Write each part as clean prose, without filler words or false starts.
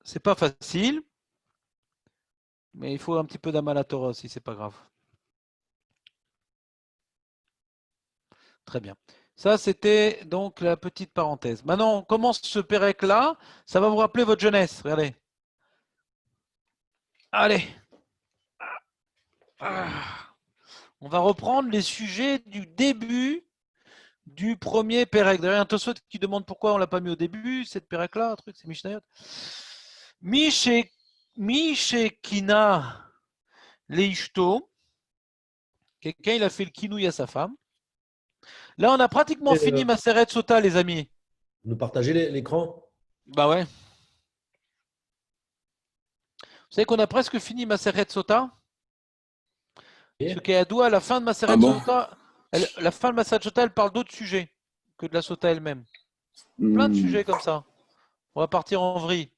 c'est pas facile, mais il faut un petit peu d'Amal Torah aussi, c'est pas grave. Très bien. Ça, c'était donc la petite parenthèse. Maintenant, on commence ce Pérec-là. Ça va vous rappeler votre jeunesse. Regardez. Allez. On va reprendre les sujets du début du premier Pérec. D'ailleurs, un Tosfot qui demande pourquoi on ne l'a pas mis au début, cette Pérec-là, un truc, c'est Mishnayot. Mishekina Leishto. Quelqu'un, il a fait le kinouï à sa femme. Là, on a pratiquement Et, fini Maseret Sota, les amis. nous partager l'écran? Bah ouais. Vous savez qu'on a presque fini Maseret Sota. Ce qui Et- est à Doua, à la fin de Ah Maseret bon? Sota, la fin de Maseret Sota, elle parle d'autres sujets que de la Sota elle-même. Plein de Hmm. sujets comme ça. On va partir en vrille.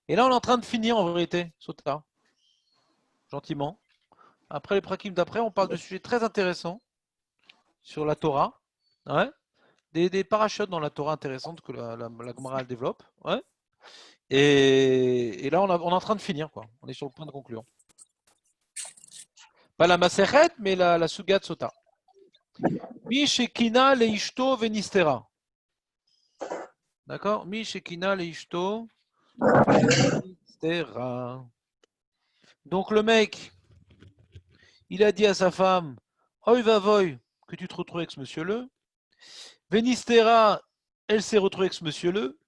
Et là, on est en train de finir en vérité, Sota, gentiment. Après les prakim d'après, on parle de sujets très intéressants sur la Torah. Ouais. Des parachutes dans la Torah intéressantes que la Gemara elle développe. Ouais. Et là, on est en train de finir, quoi. On est sur le point de conclure. Pas la Maseret, mais la Sugat Sota. Mi shekina le ishto venistera. D'accord? Mi shekina le ishto venistera. Donc le mec, il a dit à sa femme, oi va voy, que tu te retrouves avec ce monsieur-le. Venistera, elle s'est retrouvée avec ce monsieur-le.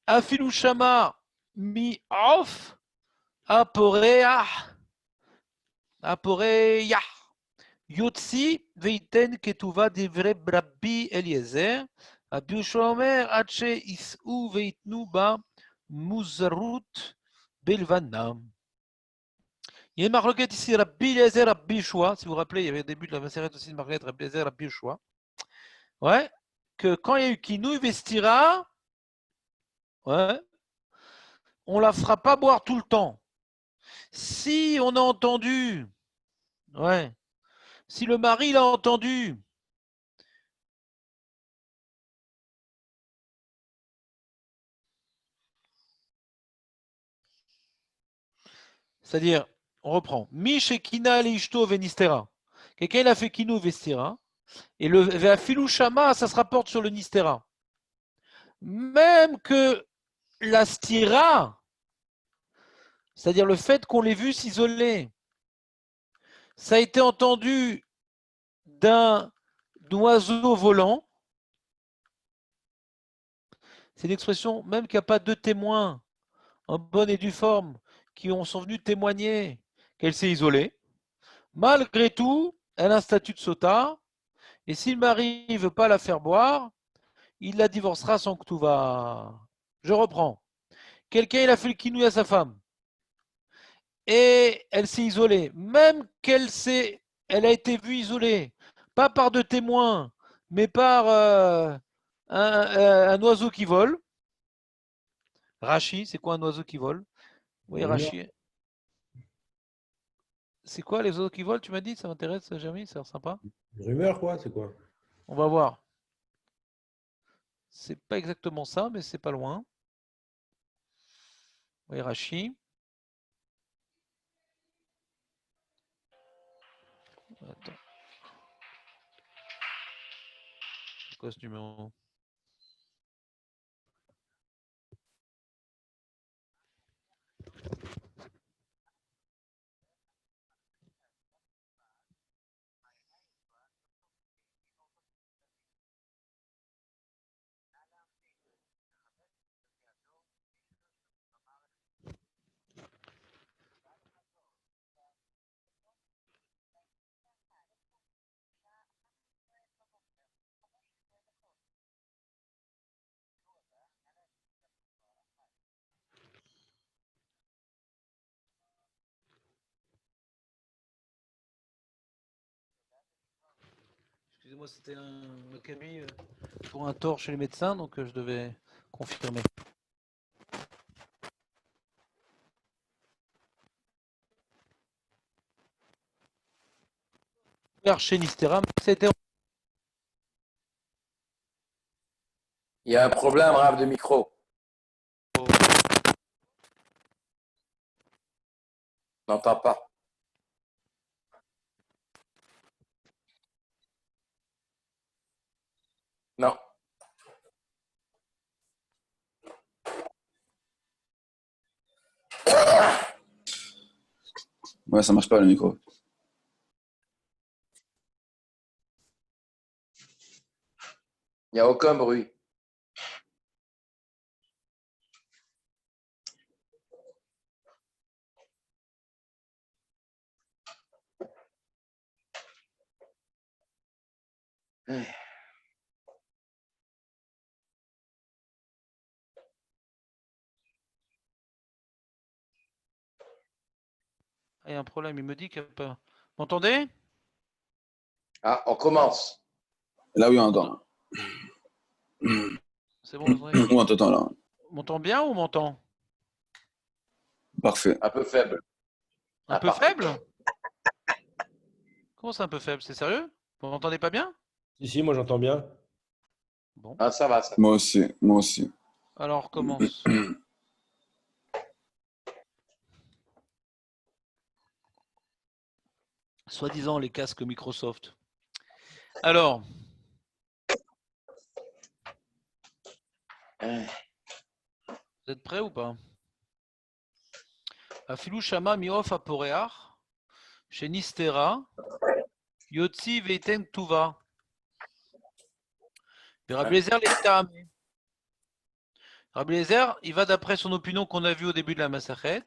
Afilushama mi off, aporea, aporea. Yotsi veiten ketuva divre Rabbi Eliezer, Rabbi Yoshua Omer, עד שיישאו ויתנו בה מוזרות בלבנה. Il y a une marloquette ici, Rabbi Eliezer, Rabbi Yoshua. Si vous vous rappelez, il y avait au début de la Maseret aussi une marloquette, Rabbi Eliezer, Rabbi Yoshua. Ouais, que quand il y a eu Kinou Vestira, ouais, on la fera pas boire tout le temps. Si on a entendu, ouais, si le mari l'a entendu, c'est-à-dire, on reprend. Mishekina leishto venistera. Quelqu'un il a fait kinu vestira. Et le veafilu shama, ça se rapporte sur le nistera. Même que la stira, c'est-à-dire le fait qu'on l'ait vu s'isoler, ça a été entendu d'un oiseau volant. C'est une expression, même qu'il n'y a pas deux témoins en bonne et due forme qui sont venus témoigner qu'elle s'est isolée. Malgré tout, elle a un statut de sota. Et si le mari ne veut pas la faire boire, il la divorcera sans que tout va. Je reprends. Quelqu'un, il a fait le quinouille à sa femme. Et elle s'est isolée. Même elle a été vue isolée. Pas par deux témoins, mais par un oiseau qui vole. Rachi, c'est quoi un oiseau qui vole? Oui, Rumeur. Rachi. C'est quoi les oiseaux qui volent? Tu m'as dit, ça m'intéresse, Jérémy, ça a l'air sympa. Rumeur, quoi? C'est quoi? On va voir. C'est pas exactement ça, mais c'est pas loin. Oui, Rachi. Attends, c'est quoi ce numéro? Excusez-moi, c'était un Maccabi pour un tort chez les médecins, donc je devais confirmer. Chez Nistera, c'était. Il y a un problème grave de micro. n'entends pas. Non. Ouais, ça marche pas le micro. Il n'y a aucun bruit. Ah, il y a un problème, il me dit qu'il n'y a pas. Vous m'entendez? Ah, on commence. Là, oui, on entend. C'est bon, Audrey? Oui, on t'entend là. On m'entend bien ou on m'entend? Parfait. Un peu faible. Un Ah, peu parfait. faible? Comment c'est un peu faible? C'est sérieux? Vous m'entendez pas bien? Si, moi j'entends bien. Bon. Ah, ça va, ça. Moi aussi, moi aussi. Alors, on recommence. Soi-disant les casques Microsoft. Alors, vous êtes prêts ou pas? Afilou Shama Miof Aporeach, chez Nistera, Yotzi Veiten Tuva. Rabbi Eliezer l'Eitame. Rabbi Eliezer, il va d'après son opinion qu'on a vu au début de la Masachet,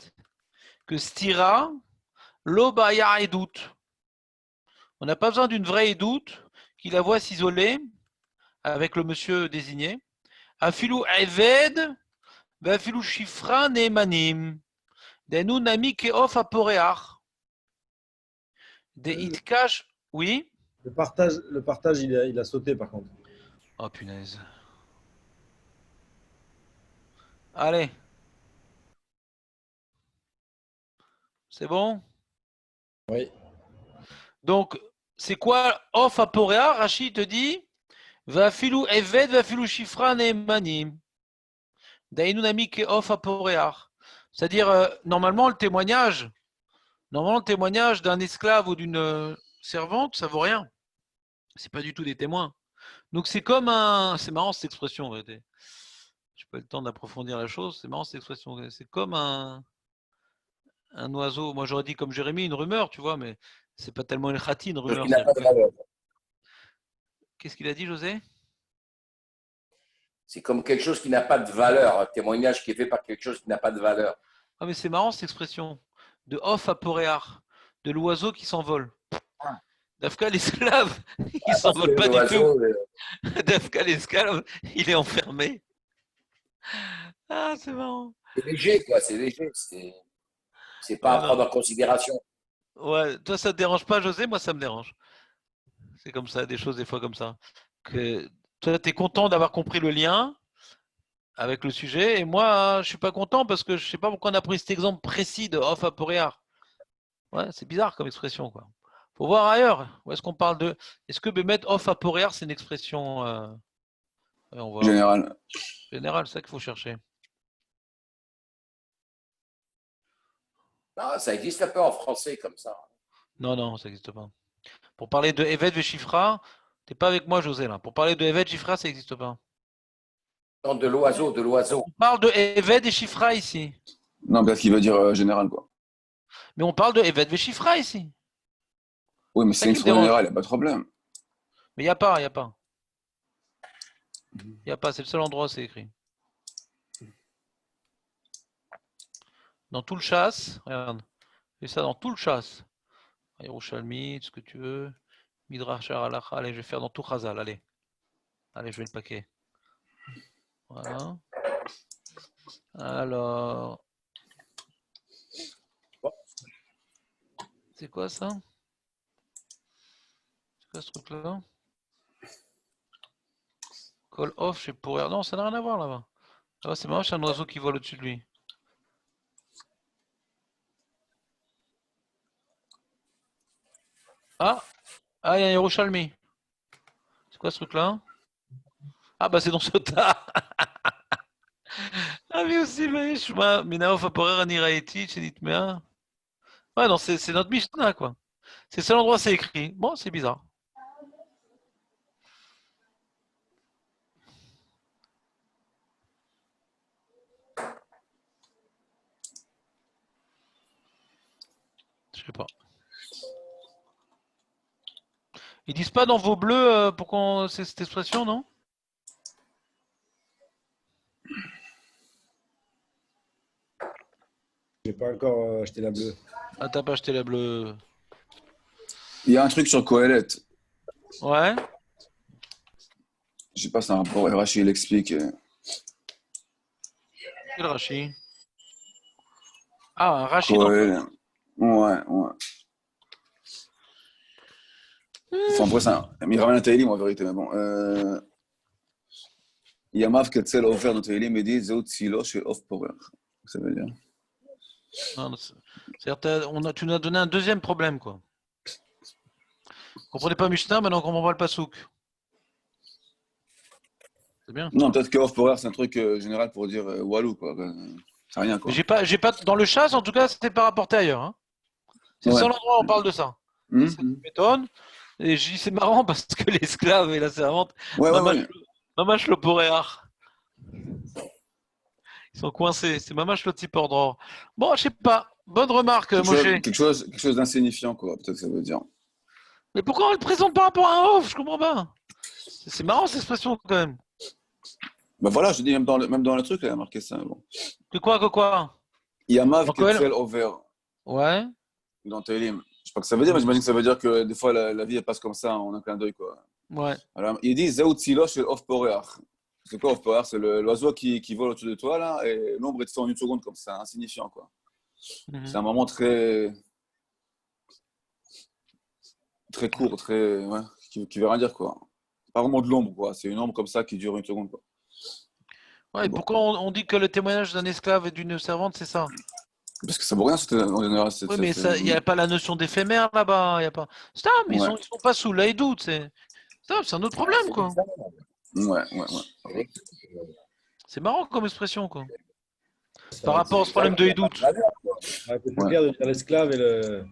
que Stira, Lobaya Edout. On n'a pas besoin d'une vraie Edout qui la voit s'isoler avec le monsieur désigné. Afilou Eved, Afilou Shifra Neemanim. Denu Nami Keof Aporeach. Des Itkash, oui. Le partage il a sauté par contre. Oh punaise. Allez. C'est bon? Oui. Donc, c'est quoi Off Aporea? Rachid te dit Vafilou Eved, Vafilou Shifra Neemanim. Dainunami ke Off Aporea. C'est-à-dire, normalement, le témoignage d'un esclave ou d'une servante, ça vaut rien. C'est pas du tout des témoins. Donc, c'est comme un. C'est marrant cette expression en vérité. J'ai pas eu le temps d'approfondir la chose. C'est marrant cette expression. C'est comme un oiseau. Moi, j'aurais dit comme Jérémie, une rumeur, tu vois, mais c'est pas tellement une khati, une rumeur. Qu'est-ce qu'il a dit, José? C'est comme quelque chose qui n'a pas de valeur, un témoignage qui est fait par quelque chose qui n'a pas de valeur. Ah, mais c'est marrant cette expression. De off à poréar, de l'oiseau qui s'envole. Dafka, l'esclave, il s'envole pas du tout. Dafka, l'esclave, il est enfermé. Ah, c'est marrant. C'est léger, quoi, c'est léger. C'est pas à prendre en considération. Ouais, toi, ça te dérange pas, José? Moi, ça me dérange. C'est comme ça, des choses des fois comme ça. Que toi, tu es content d'avoir compris le lien avec le sujet, et moi, je suis pas content parce que je sais pas pourquoi on a pris cet exemple précis de off à poréar. Ouais, c'est bizarre comme expression, quoi. Faut voir ailleurs. Où est-ce qu'on parle de. Est-ce que mettre off à poréar, c'est une expression ouais, on voit. Général. Générale, c'est ça qu'il faut chercher. Non, ça n'existe pas en français comme ça. Non, non, ça n'existe pas. Pour parler de Evet Veshifra, t'es pas avec moi, José, là. Pour parler de Evet Shifra, ça n'existe pas. Non, de l'oiseau, de l'oiseau. On parle de Evet et Shifra ici. Non, parce qu'il veut dire général, quoi. Mais on parle de Evet Veshifra ici. Oui, mais C'est c'est ça une qui me expression dérange. générale, il n'y a pas de problème. Mais il n'y a pas, il n'y a pas. Il n'y a pas, c'est le seul endroit où c'est écrit. Dans tout le chasse, regarde. Fais ça dans tout le chasse. Yerushalmi, ce que tu veux. Midrash Halacha, allez, je vais faire dans tout Chazal, allez. Allez, je vais le paquet. Voilà. Alors. C'est quoi ça? C'est quoi ce truc-là? Call off chez pourrir. Non, ça n'a rien à voir là-bas. Là-bas, c'est marrant, c'est un oiseau qui vole au-dessus de lui. Ah! Ah, il y a un Yerushalmi. C'est quoi ce truc-là? Ah, bah c'est dans ce tas. Ah, mais aussi, mais je m'as. Minaof Aporer Aniraiti, Chenitmea. Ouais, non, c'est notre Mishnah, quoi. C'est le seul endroit où c'est écrit. Bon, c'est bizarre. Je sais pas. Ils disent pas dans vos bleus pourquoi c'est cette expression, non? J'ai pas encore acheté la bleue. Ah, t'as pas acheté la bleue. Il y a un truc sur Kohelet. Ouais. Je sais pas, c'est un rapport. Rachid, il explique. Quel Rashi? Ah, un Rashi dans Kohelet. Ouais, ouais. Enfin, après, il ramène un Tehillim en vérité, mais bon. Yamav Ketzel Ofer dans Tehillim et dit Zéut Silo chez Off Power. Ça veut dire. Non, c'est-à-dire, tu nous as donné un deuxième problème, quoi. Vous comprenez pas Mishnah, maintenant on comprend pas le Pasouk. C'est bien. Non, peut-être que Off Power, c'est un truc général pour dire Walou, quoi. C'est rien, quoi. Mais j'ai pas, dans le chasse, en tout cas, c'était pas rapporté ailleurs. Hein. C'est le Ouais. seul endroit où on parle de ça. Hum, Ça m'étonne. Et je dis, c'est marrant parce que l'esclave et la servante, Ouais, ouais, ouais. Mamash le poréar. Ils sont coincés. C'est Mamash le tipordror. Bon, je sais pas. Bonne remarque, Moshe. Quelque chose d'insignifiant, quoi. Peut-être que ça veut dire. Mais pourquoi on le présente par rapport à un off? Je comprends pas. C'est marrant cette expression quand même. Bah voilà, je dis, même dans le truc, il a marqué ça. Bon. Que quoi? Yamav Dans Kohen? Ketzel Over Ouais. dans Tehillim. Je sais pas ce que ça veut dire, mais j'imagine que ça veut dire que des fois, la vie, elle passe comme ça en un clin d'œil, quoi. Ouais. Alors, il dit Zéut Silo chez Off Power. C'est quoi Off Power? C'est l'oiseau qui vole au-dessus de toi, là, et l'ombre est de fait en une seconde, comme ça, insignifiant, quoi. Mhm. C'est un moment très, très court, très, ouais, qui veut rien dire, quoi. C'est pas vraiment de l'ombre, quoi. C'est une ombre comme ça qui dure une seconde, quoi. Ouais, et Bon. pourquoi on dit que le témoignage d'un esclave et d'une servante, c'est ça? Parce que ça vaut rien, en général. Oui, mais il n'y a pas la notion d'éphémère là-bas. Y a pas... Stop, mais Ouais, ils sont pas sous l'aïdout. Stop, c'est un autre problème, quoi. ouais. C'est marrant comme expression, quoi. Ça Par aurait rapport à été ce problème de Hidout. plus clair de dire l'esclave et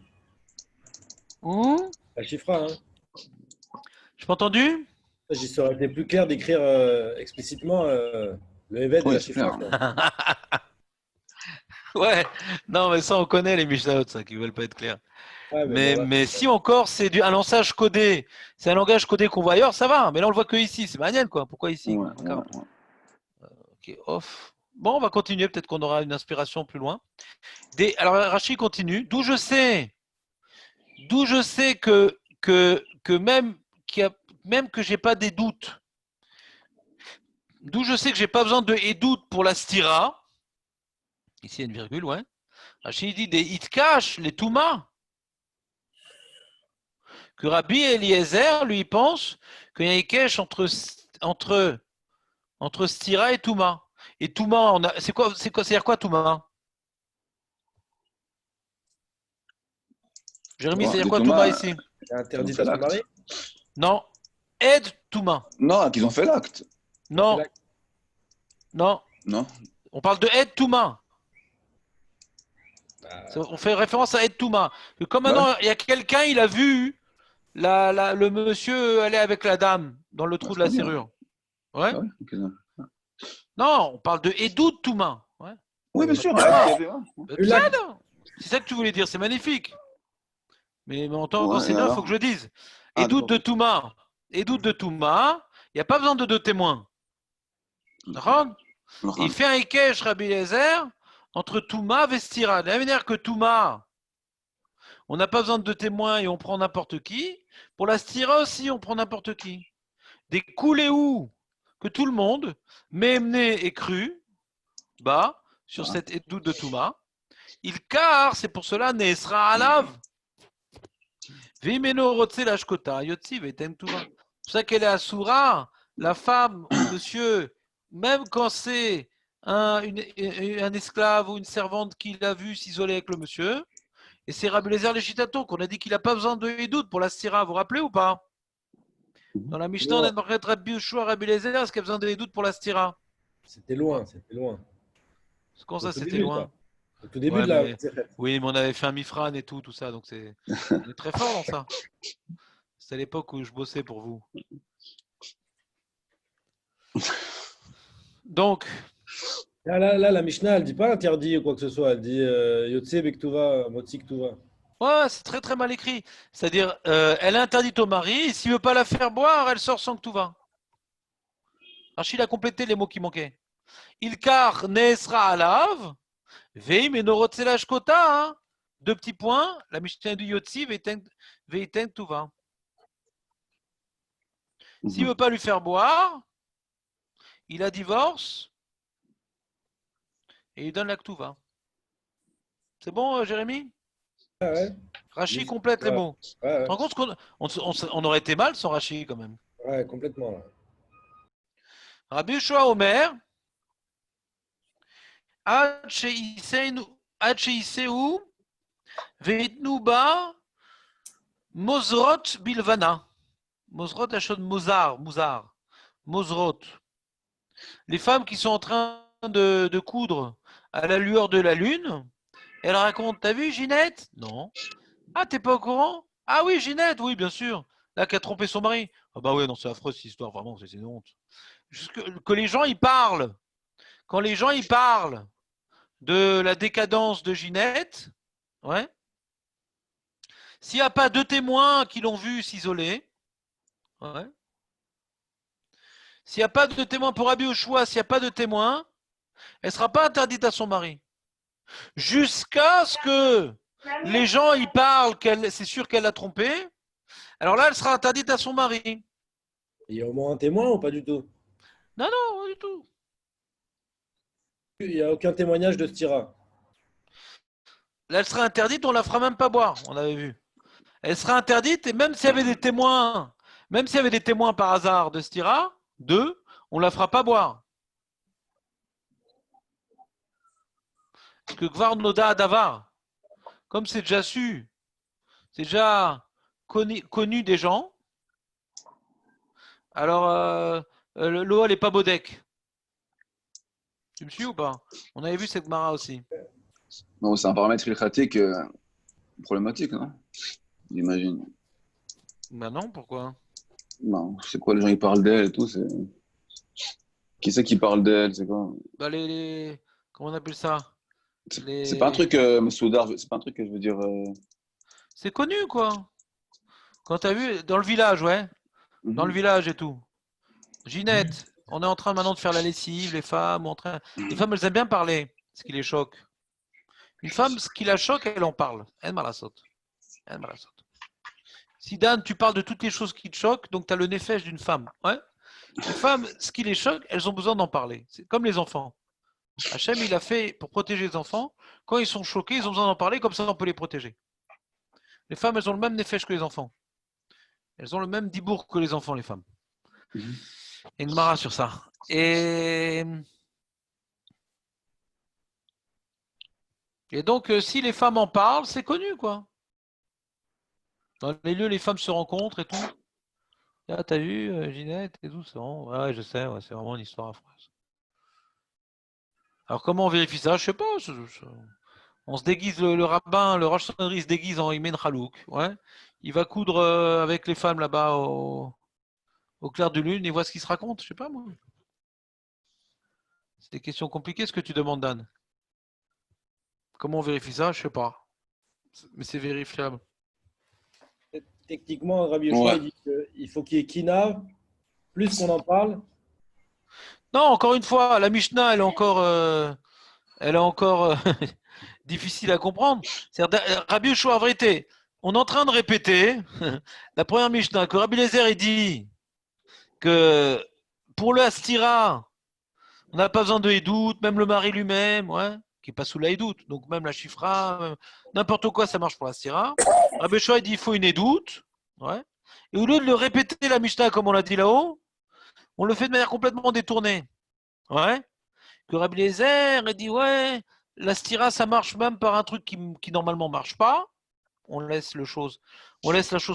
la chifra. Hein. J'ai pas entendu? Ça aurait été plus clair d'écrire explicitement le Eved et Oui, la c'est chifra. clair. Quoi. Ouais, non, mais ça, on connaît les Mishnahot, ça, qui veulent pas être clairs. Ouais, mais bon, là, Mais si encore c'est un langage codé, c'est un langage codé qu'on voit ailleurs, ça va. Mais là, on le voit que ici. C'est maniel, quoi. Pourquoi ici, quoi? D'accord. Ok, off. Bon, on va continuer. Peut-être qu'on aura une inspiration plus loin. Alors, Rachid continue. D'où je sais que même que j'ai pas des doutes. D'où je sais que j'ai pas besoin de et doute pour la stira. Ici, il y a une virgule, ouais. Rachid dit des itkash, les touma. Que Rabbi Eliezer, lui, pense qu'il y a un ikesh entre stira et touma. Et touma, c'est-à-dire quoi touma? Jérémy, c'est-à-dire Des quoi touma Thomas, ici? c'est ils ont interdit fait à son l'acte. mari. Non. Aide touma. Non, qu'ils ont fait l'acte. Non. Non. Non? On parle de aide touma. Bah, On fait référence à aide touma. Comme Ouais, maintenant, il y a quelqu'un, il a vu le monsieur aller avec la dame dans le bah, trou de c'est la pas bien. serrure. Ouais. Ah ouais, ok, non. Non, on parle de Edoud Touma. Ouais. Oui, bien sûr. Ah, Acte, il y avait, ouais. c'est ça que tu voulais dire, c'est magnifique. Mais en tant Ouais, et qu'enseignant, il faut alors? que je dise. Ah, Edoud d'accord. de Touma. Edoud de Touma, il n'y a pas besoin de deux témoins. D'accord? Il fait un Ikesh Rabbi Eliezer entre Touma et Stira. De la même manière que Touma, on n'a pas besoin de deux témoins et on prend n'importe qui. Pour la Stira aussi, on prend n'importe qui. Des Kouléou que tout le monde, Mémné et Cru, bas, sur cette Edoud de Touma. Il car, c'est pour cela, Nesra Alav. Vimeno Rotse Lashkota, Yotzi Vetem Tuva. C'est pour ça qu'elle est Asura, la femme ou monsieur, même quand c'est un esclave ou une servante qui l'a vu s'isoler avec le monsieur. Et c'est Rabbi Eliezer Leshitato qu'on a dit qu'il n'a pas besoin de Hidoud pour la stira. Vous vous rappelez ou pas? Dans la Mishnah, on a marqué Rabbi Yoshua, Rabbi Eliezer, est-ce qu'il y a besoin de Hidoud pour la stira? c'était loin, c'était loin. Comment Au ça, tout c'était début, loin? quoi. Au tout début Ouais, de la mais, Masechet. oui, mais on avait fait un Mifran et tout ça, donc on est très fort dans ça. C'est à l'époque où je bossais pour vous. Donc, Là, la Mishnah, elle dit pas interdit ou quoi que ce soit. Elle dit Yotse Bektuva, Motsi Ktuva. ouais, c'est très très mal écrit. C'est-à-dire, elle est interdite au mari, et s'il veut pas la faire boire, elle sort sans que tout va. Rachid a complété les mots qui manquaient. Ilkar neesra alav, veim enorotselash kota. Hein. Deux petits points. La Mishnah du Yotzi veiten tuva. S'il veut pas lui faire boire, il a divorce et il donne la ktuva. C'est bon, Jérémy? Ah ouais, Rachid complète les ouais, mots. Tu ouais, te rends compte qu'on aurait été mal sans Rachid quand même. ouais, complètement. Là. Rabbi Yoshua Omer, Ad sheiseu veitnu ba mozrot bilvana. Mozrot, la chose Mozart. Mozrot. Les femmes qui sont en train de coudre à la lueur de la lune, elles racontent, t'as vu Ginette? Non. Ah, t'es pas au courant? Ah oui, Ginette, oui, bien sûr. Là, qui a trompé son mari. Ah bah ouais, non, c'est affreux cette histoire, vraiment, c'est une honte. Que les gens y parlent. Quand les gens y parlent de la décadence de Ginette, ouais. S'il n'y a pas deux témoins qui l'ont vu s'isoler, ouais. S'il n'y a pas de témoins pour Rabbi Yoshua, s'il n'y a pas de témoins, elle ne sera pas interdite à son mari. Jusqu'à ce que les gens y parlent, c'est sûr qu'elle l'a trompé. Alors là, elle sera interdite à son mari. Il y a au moins un témoin ou pas du tout? Non, non, pas du tout. Il n'y a aucun témoignage de Stira. Là, elle sera interdite, on ne la fera même pas boire, on avait vu. Elle sera interdite, et même s'il y avait des témoins, même s'il y avait des témoins par hasard de Stira, on ne la fera pas boire. Parce que Gvar Noda Davar, comme c'est déjà su, c'est déjà connu des gens, alors l'eau, elle n'est pas bodek. Tu me suis ou pas? On avait vu cette Mara aussi. Non, c'est un paramètre ilchatique problématique, non? J'imagine. Ben non, pourquoi? Non, c'est quoi, les gens ils parlent d'elle et tout, c'est... Qui c'est qui parle d'elle, c'est quoi? Bah comment on appelle ça? C'est pas un truc, Soudar, c'est pas un truc que je veux dire... C'est connu, quoi. Quand t'as vu, dans le village, ouais. Dans le village et tout. Ginette, on est en train maintenant de faire la lessive, les femmes, les femmes, elles aiment bien parler, ce qui les choque. Une femme, ce qui la choque, elle en parle. Elle m'a la saute. Elle m'a la saute. Si Dan, tu parles de toutes les choses qui te choquent, donc tu as le néfège d'une femme. Ouais. Les femmes, ce qui les choque, elles ont besoin d'en parler. C'est comme les enfants. Hachem, il a fait pour protéger les enfants. Quand ils sont choqués, ils ont besoin d'en parler, comme ça on peut les protéger. Les femmes, elles ont le même néfège que les enfants. Elles ont le même dibourg que les enfants, les femmes. Et une mara sur ça. Et donc, si les femmes en parlent, c'est connu, quoi. Dans les lieux, les femmes se rencontrent et tout. Ah, t'as vu, Ginette et tout ça. Ouais, je sais, ouais, c'est vraiment une histoire affreuse. Alors, comment on vérifie ça? Je sais pas. On se déguise, le rabbin, le Rosh Hashanah se déguise en Imen Chalouk. Ouais. Il va coudre avec les femmes là-bas au clair de lune et voit ce qui se raconte. Je sais pas, moi. C'est des questions compliquées, ce que tu demandes, Dan. Comment on vérifie ça? Je sais pas. Mais c'est vérifiable. Techniquement, Rabbi Yoshua, Ouais. il dit qu'il faut qu'il y ait Kina, plus qu'on en parle. Non, encore une fois, la Mishnah, elle est encore difficile à comprendre. Rabbi Yoshua, en vérité, on est en train de répéter la première Mishnah que Rabbi Lézer il dit que pour le Astira, on n'a pas besoin de Hédout, même le mari lui-même, ouais, qui n'est pas sous la Hédout, donc même la Chifra, n'importe quoi, ça marche pour l'Astira. Rabbi Yoshua il dit il faut une Hédout, ouais. Et au lieu de le répéter la Mishnah comme on l'a dit là-haut, on le fait de manière complètement détournée. Ouais. Que Rabbi Lézer il dit ouais, la stira ça marche même par un truc qui normalement marche pas. On laisse la chose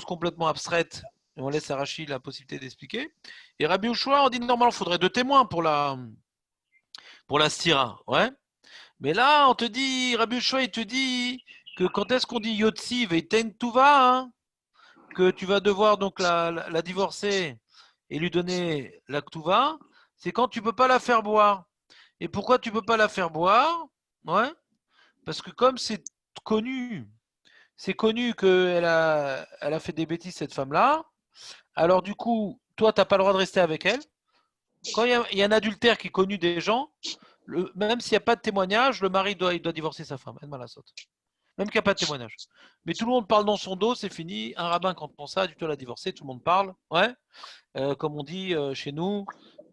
complètement abstraite et on laisse à Rachid la possibilité d'expliquer. Et Rabbi Yoshua on dit normalement il faudrait deux témoins pour la stira, ouais. Mais là, on te dit, Rabbi Yoshua, il te dit que quand est-ce qu'on dit Yotzi Veiten Tuva, hein, que tu vas devoir donc la divorcer et lui donner la Ktuva, c'est quand tu peux pas la faire boire. Et pourquoi tu peux pas la faire boire? Ouais, parce que comme c'est connu elle a fait des bêtises, cette femme-là, alors du coup, toi, tu n'as pas le droit de rester avec elle. Quand il y a un adultère qui est connu des gens, même s'il n'y a pas de témoignage, le mari il doit divorcer sa femme. Même qu'il n'y a pas de témoignage. Mais tout le monde parle dans son dos, c'est fini. Un rabbin, quand on ça, tu dois la divorcer, tout le monde parle. Ouais. Comme on dit chez nous,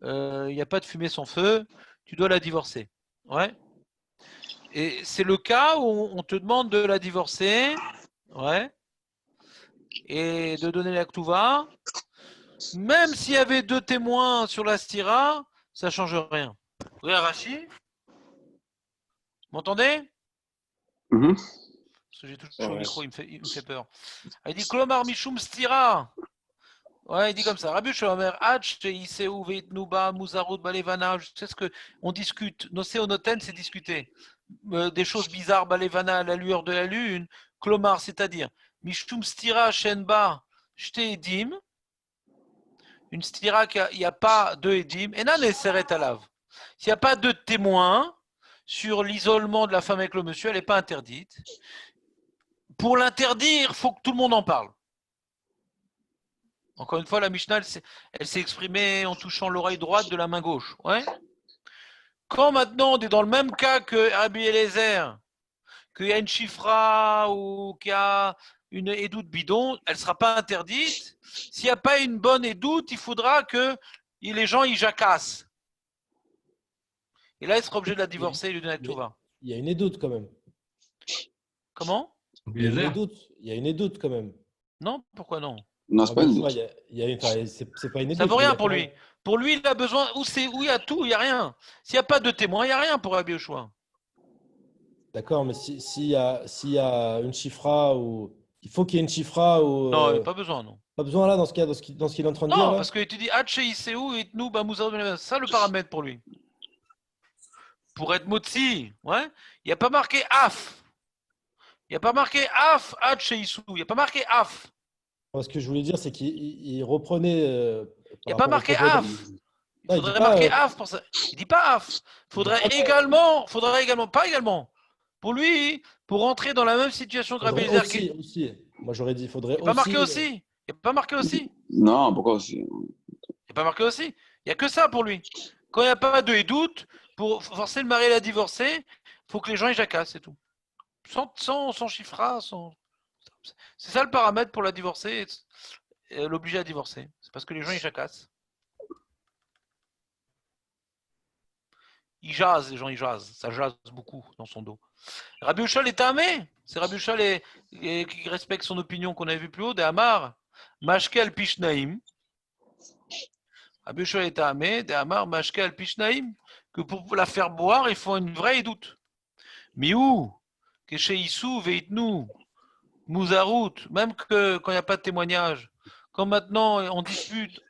il n'y a pas de fumée sans feu, tu dois la divorcer. Ouais. Et c'est le cas où on te demande de la divorcer, ouais, et de donner la Ktuva. Même s'il y avait 2 témoins sur la stira, ça ne change rien. Oui, Arashi, vous m'entendez? Mhm. Parce que j'ai toujours le Ouais. micro, il me fait peur. Il dit Klomar Mishum Stira. Ouais, il dit comme ça. Rabbi Shomer, Hach, Iseu, Veitnuba, Muzarut, Balevana. Je sais ce que on discute. Noten, c'est discuter. Des choses bizarres, Balevana, à la lueur de la lune. Klomar, c'est-à-dire Mishum Stira, Shenba, Shte Edim. Une stira qu'il n'y a pas de Edim. Et nan, Seret Alav. S'il n'y a pas de témoins sur l'isolement de la femme avec le monsieur, elle n'est pas interdite. Pour l'interdire, il faut que tout le monde en parle. Encore une fois, la Mishnah, elle s'est exprimée en touchant l'oreille droite de la main gauche. Ouais. Quand maintenant on est dans le même cas que Rabbi Eliezer, qu'il y a une chifra ou qu'il y a une édoute bidon, elle ne sera pas interdite. S'il n'y a pas une bonne édoute, il faudra que les gens y jacassent. Et là, il sera obligé de la divorcer et lui donner la Ktuva. Il y a une édoute quand même. Comment? Il y a une édoute. Il y a une édoute quand même. Non? Pourquoi non? Non, c'est pas une Rabbi Yoshua, doute. il y a une, enfin, c'est pas une Ça édoute. vaut mais il y rien a pour quand lui. même- Pour lui, il a besoin. Où il y a tout, il n'y a rien. S'il n'y a pas de témoin, il n'y a rien pour Rabbi Yoshua. D'accord, mais s'il y a une chifra ou il faut qu'il y ait une chifra ou Non, il n'y a pas besoin, non. pas besoin là dans ce cas, dans ce qu'il est en train de dire Non, là. parce que tu dis Hache Iseu et nous, c'est ça le paramètre pour lui. Pour être Motsi, ouais, il n'y a pas marqué Af. Il n'y a pas marqué Af, Hache Iseu. Il n'y a pas marqué Af. Ce que je voulais dire, c'est qu'il reprenait Il n'y par a pas rapport au marqué propos de. Af. Il Non, il dit faudrait pas. marquer Af pour ça. Il dit pas Af. Il dit pas. Faudrait également, pas également. Pour lui, pour rentrer dans la même situation que Rabbi Faudrait Eliezer, il aussi. Moi, j'aurais dit, faudrait n'y a pas marqué aussi. aussi. Il n'y a pas marqué aussi. Non, pourquoi aussi? Il n'y a pas marqué aussi. Il n'y a que ça pour lui. Quand il n'y a pas de doute, pour forcer le mari à la divorcer, il faut que les gens y jacassent, c'est tout. Sans chiffra, sans. C'est ça le paramètre pour la divorcer, l'obliger à divorcer. C'est parce que les gens y jacassent. Ils jasent, les gens ils jasent. Ça jase beaucoup dans son dos. Rabbi Ushal est tamé. C'est Rabbi Ushal qui respecte son opinion qu'on avait vu plus haut, de Amar, Mashkel Pishnaim. Rabbi Ushal est tamé, de Amar, Mashkel Pishnaim. Que pour la faire boire, il faut une vraie doute. Mais où? Que chez Issou, Veitnou, Mouzarut, même que quand il n'y a pas de témoignage, quand maintenant on dispute,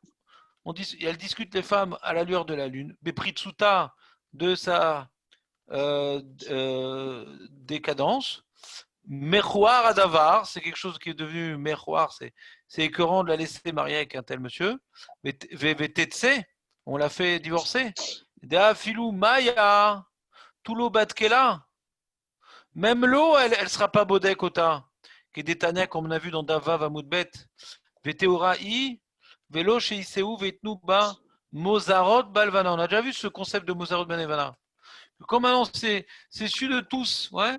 elle discute les femmes à la lueur de la lune, Bepritsuta de sa décadence, Merchoir Adavar, c'est quelque chose qui est devenu Merchoir, c'est écœurant de la laisser marier avec un tel monsieur, VVTC, on l'a fait divorcer, Dea Filou Maya, Toulo Batkela, même l'eau, elle ne sera pas bodek ota. Qui est détania, comme on a vu dans Dava Vamoudbet. Veteora i, velo sheiseu vetnu ba Mozarot balvana. On a déjà vu ce concept de Mozarot balvana. Comme maintenant c'est su de tous, ouais.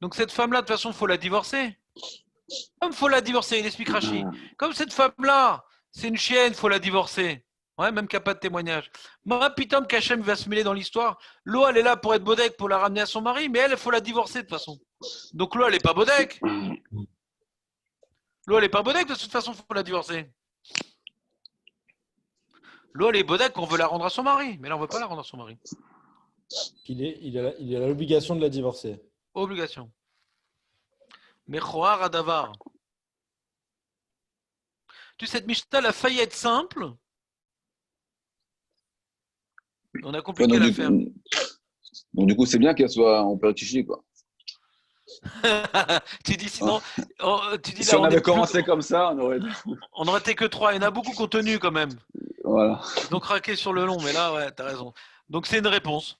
Donc cette femme-là, de toute façon, il faut la divorcer. Comme il faut la divorcer, il explique Rashi. Comme cette femme-là, c'est une chienne, il faut la divorcer. Ouais, même qu'il n'y a pas de témoignage. Ma pitom qu'Hachem va se mêler dans l'histoire. L'eau, elle est là pour être bodek, pour la ramener à son mari, mais elle, il faut la divorcer de toute façon. Donc l'eau, elle n'est pas bodek. L'eau, elle n'est pas bodek, de toute façon, il faut la divorcer. L'eau, elle est bodek, on veut la rendre à son mari, mais là, on ne veut pas la rendre à son mari. Il a l'obligation de la divorcer. Obligation. Mais Choar Adavar. Tu sais, cette Mishnah, elle a failli être simple. On a compliqué l'affaire. Donc, du coup, c'est bien qu'elle soit en période chichi, quoi. Tu dis sinon, tu dis Si là, on avait commencé comme ça, on aurait été que 3. Il y en a beaucoup qui ont tenu quand même. Voilà. Ils ont craqué sur le long, mais là, ouais, t'as raison. Donc c'est une réponse.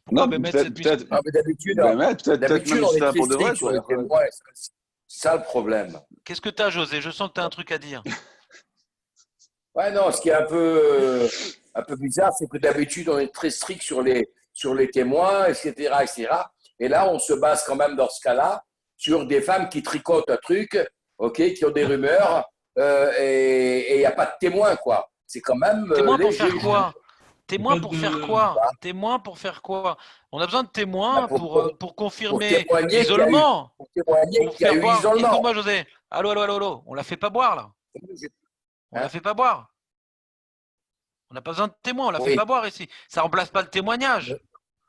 Pourquoi Non, mettre cette peut-être, musique? Ah, mais d'habitude, peut-être même on si est ça très pour de vrai, strict sur quoi. les témoins. C'est ça le problème. Qu'est-ce que t'as, José? Je sens que t'as un truc à dire. Ouais, non, ce qui est un peu bizarre, c'est que d'habitude, on est très strict sur les témoins, etc., etc. Et là, on se base quand même dans ce cas-là sur des femmes qui tricotent un truc, ok, qui ont des rumeurs, et il n'y a pas de témoins, quoi. C'est quand même Témoin pour léger. faire quoi? Témoin pour faire quoi? Bah, Témoin pour faire quoi? On a besoin de bah, témoins pour pour confirmer témoigner qu'il y a eu, l'isolement. pour témoigner Pour qu'il y a faire eu boire. isolement. Écoute-moi, José. Allô, allô, allô, allô. On la fait pas boire, là. On la Hein? fait pas boire. On n'a pas besoin de témoins, on la fait Oui. pas boire ici. Ça remplace pas le témoignage.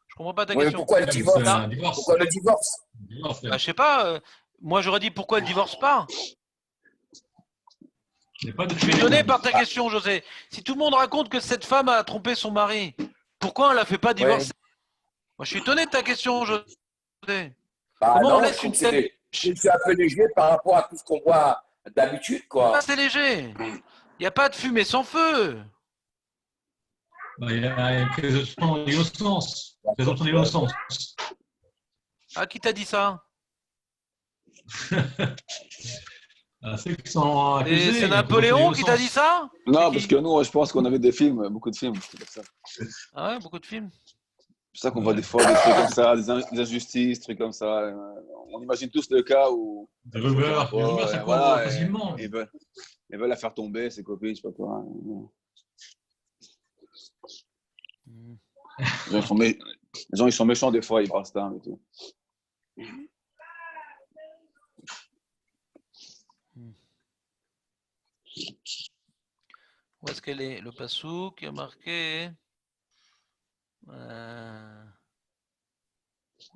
Je comprends pas ta Oui, mais question. pourquoi le C'est divorce? un divorce. Pourquoi le divorce? Divorce, Bah, je sais pas. Moi, j'aurais dit pourquoi elle divorce pas. il n'y a pas de Je suis étonné par ta question, José. Si tout le monde raconte que cette femme a trompé son mari, pourquoi on la fait pas divorcer? Moi, je suis étonné de ta question, José. Bah Comment on non, je laisse trouve une que telle... c'est un peu léger par rapport à tout ce qu'on voit d'habitude, quoi. Ah, c'est léger. Il n'y a pas de fumée sans feu. Il y a une présomption d'innocence. Présomption d'innocence. Ah, qui t'a dit ça? Ceux qui sont accusés. C'est il y a Napoléon qui présomption t'a dit ça? Non, qui parce que nous, je pense qu'on avait des films, beaucoup de films. C'est pour ça. Ah ouais, beaucoup de films. C'est pour ça qu'on voit des fois des trucs comme ça, des injustices, trucs comme ça. On imagine tous le cas où Des rumeurs. Les rumeurs, ça court voilà, facilement. ils veulent la faire tomber, ses copines, je sais pas quoi. Les gens, ils sont méchants des fois, ils brassent ça et tout. Où est-ce qu'elle est? Le passouk qui a marqué.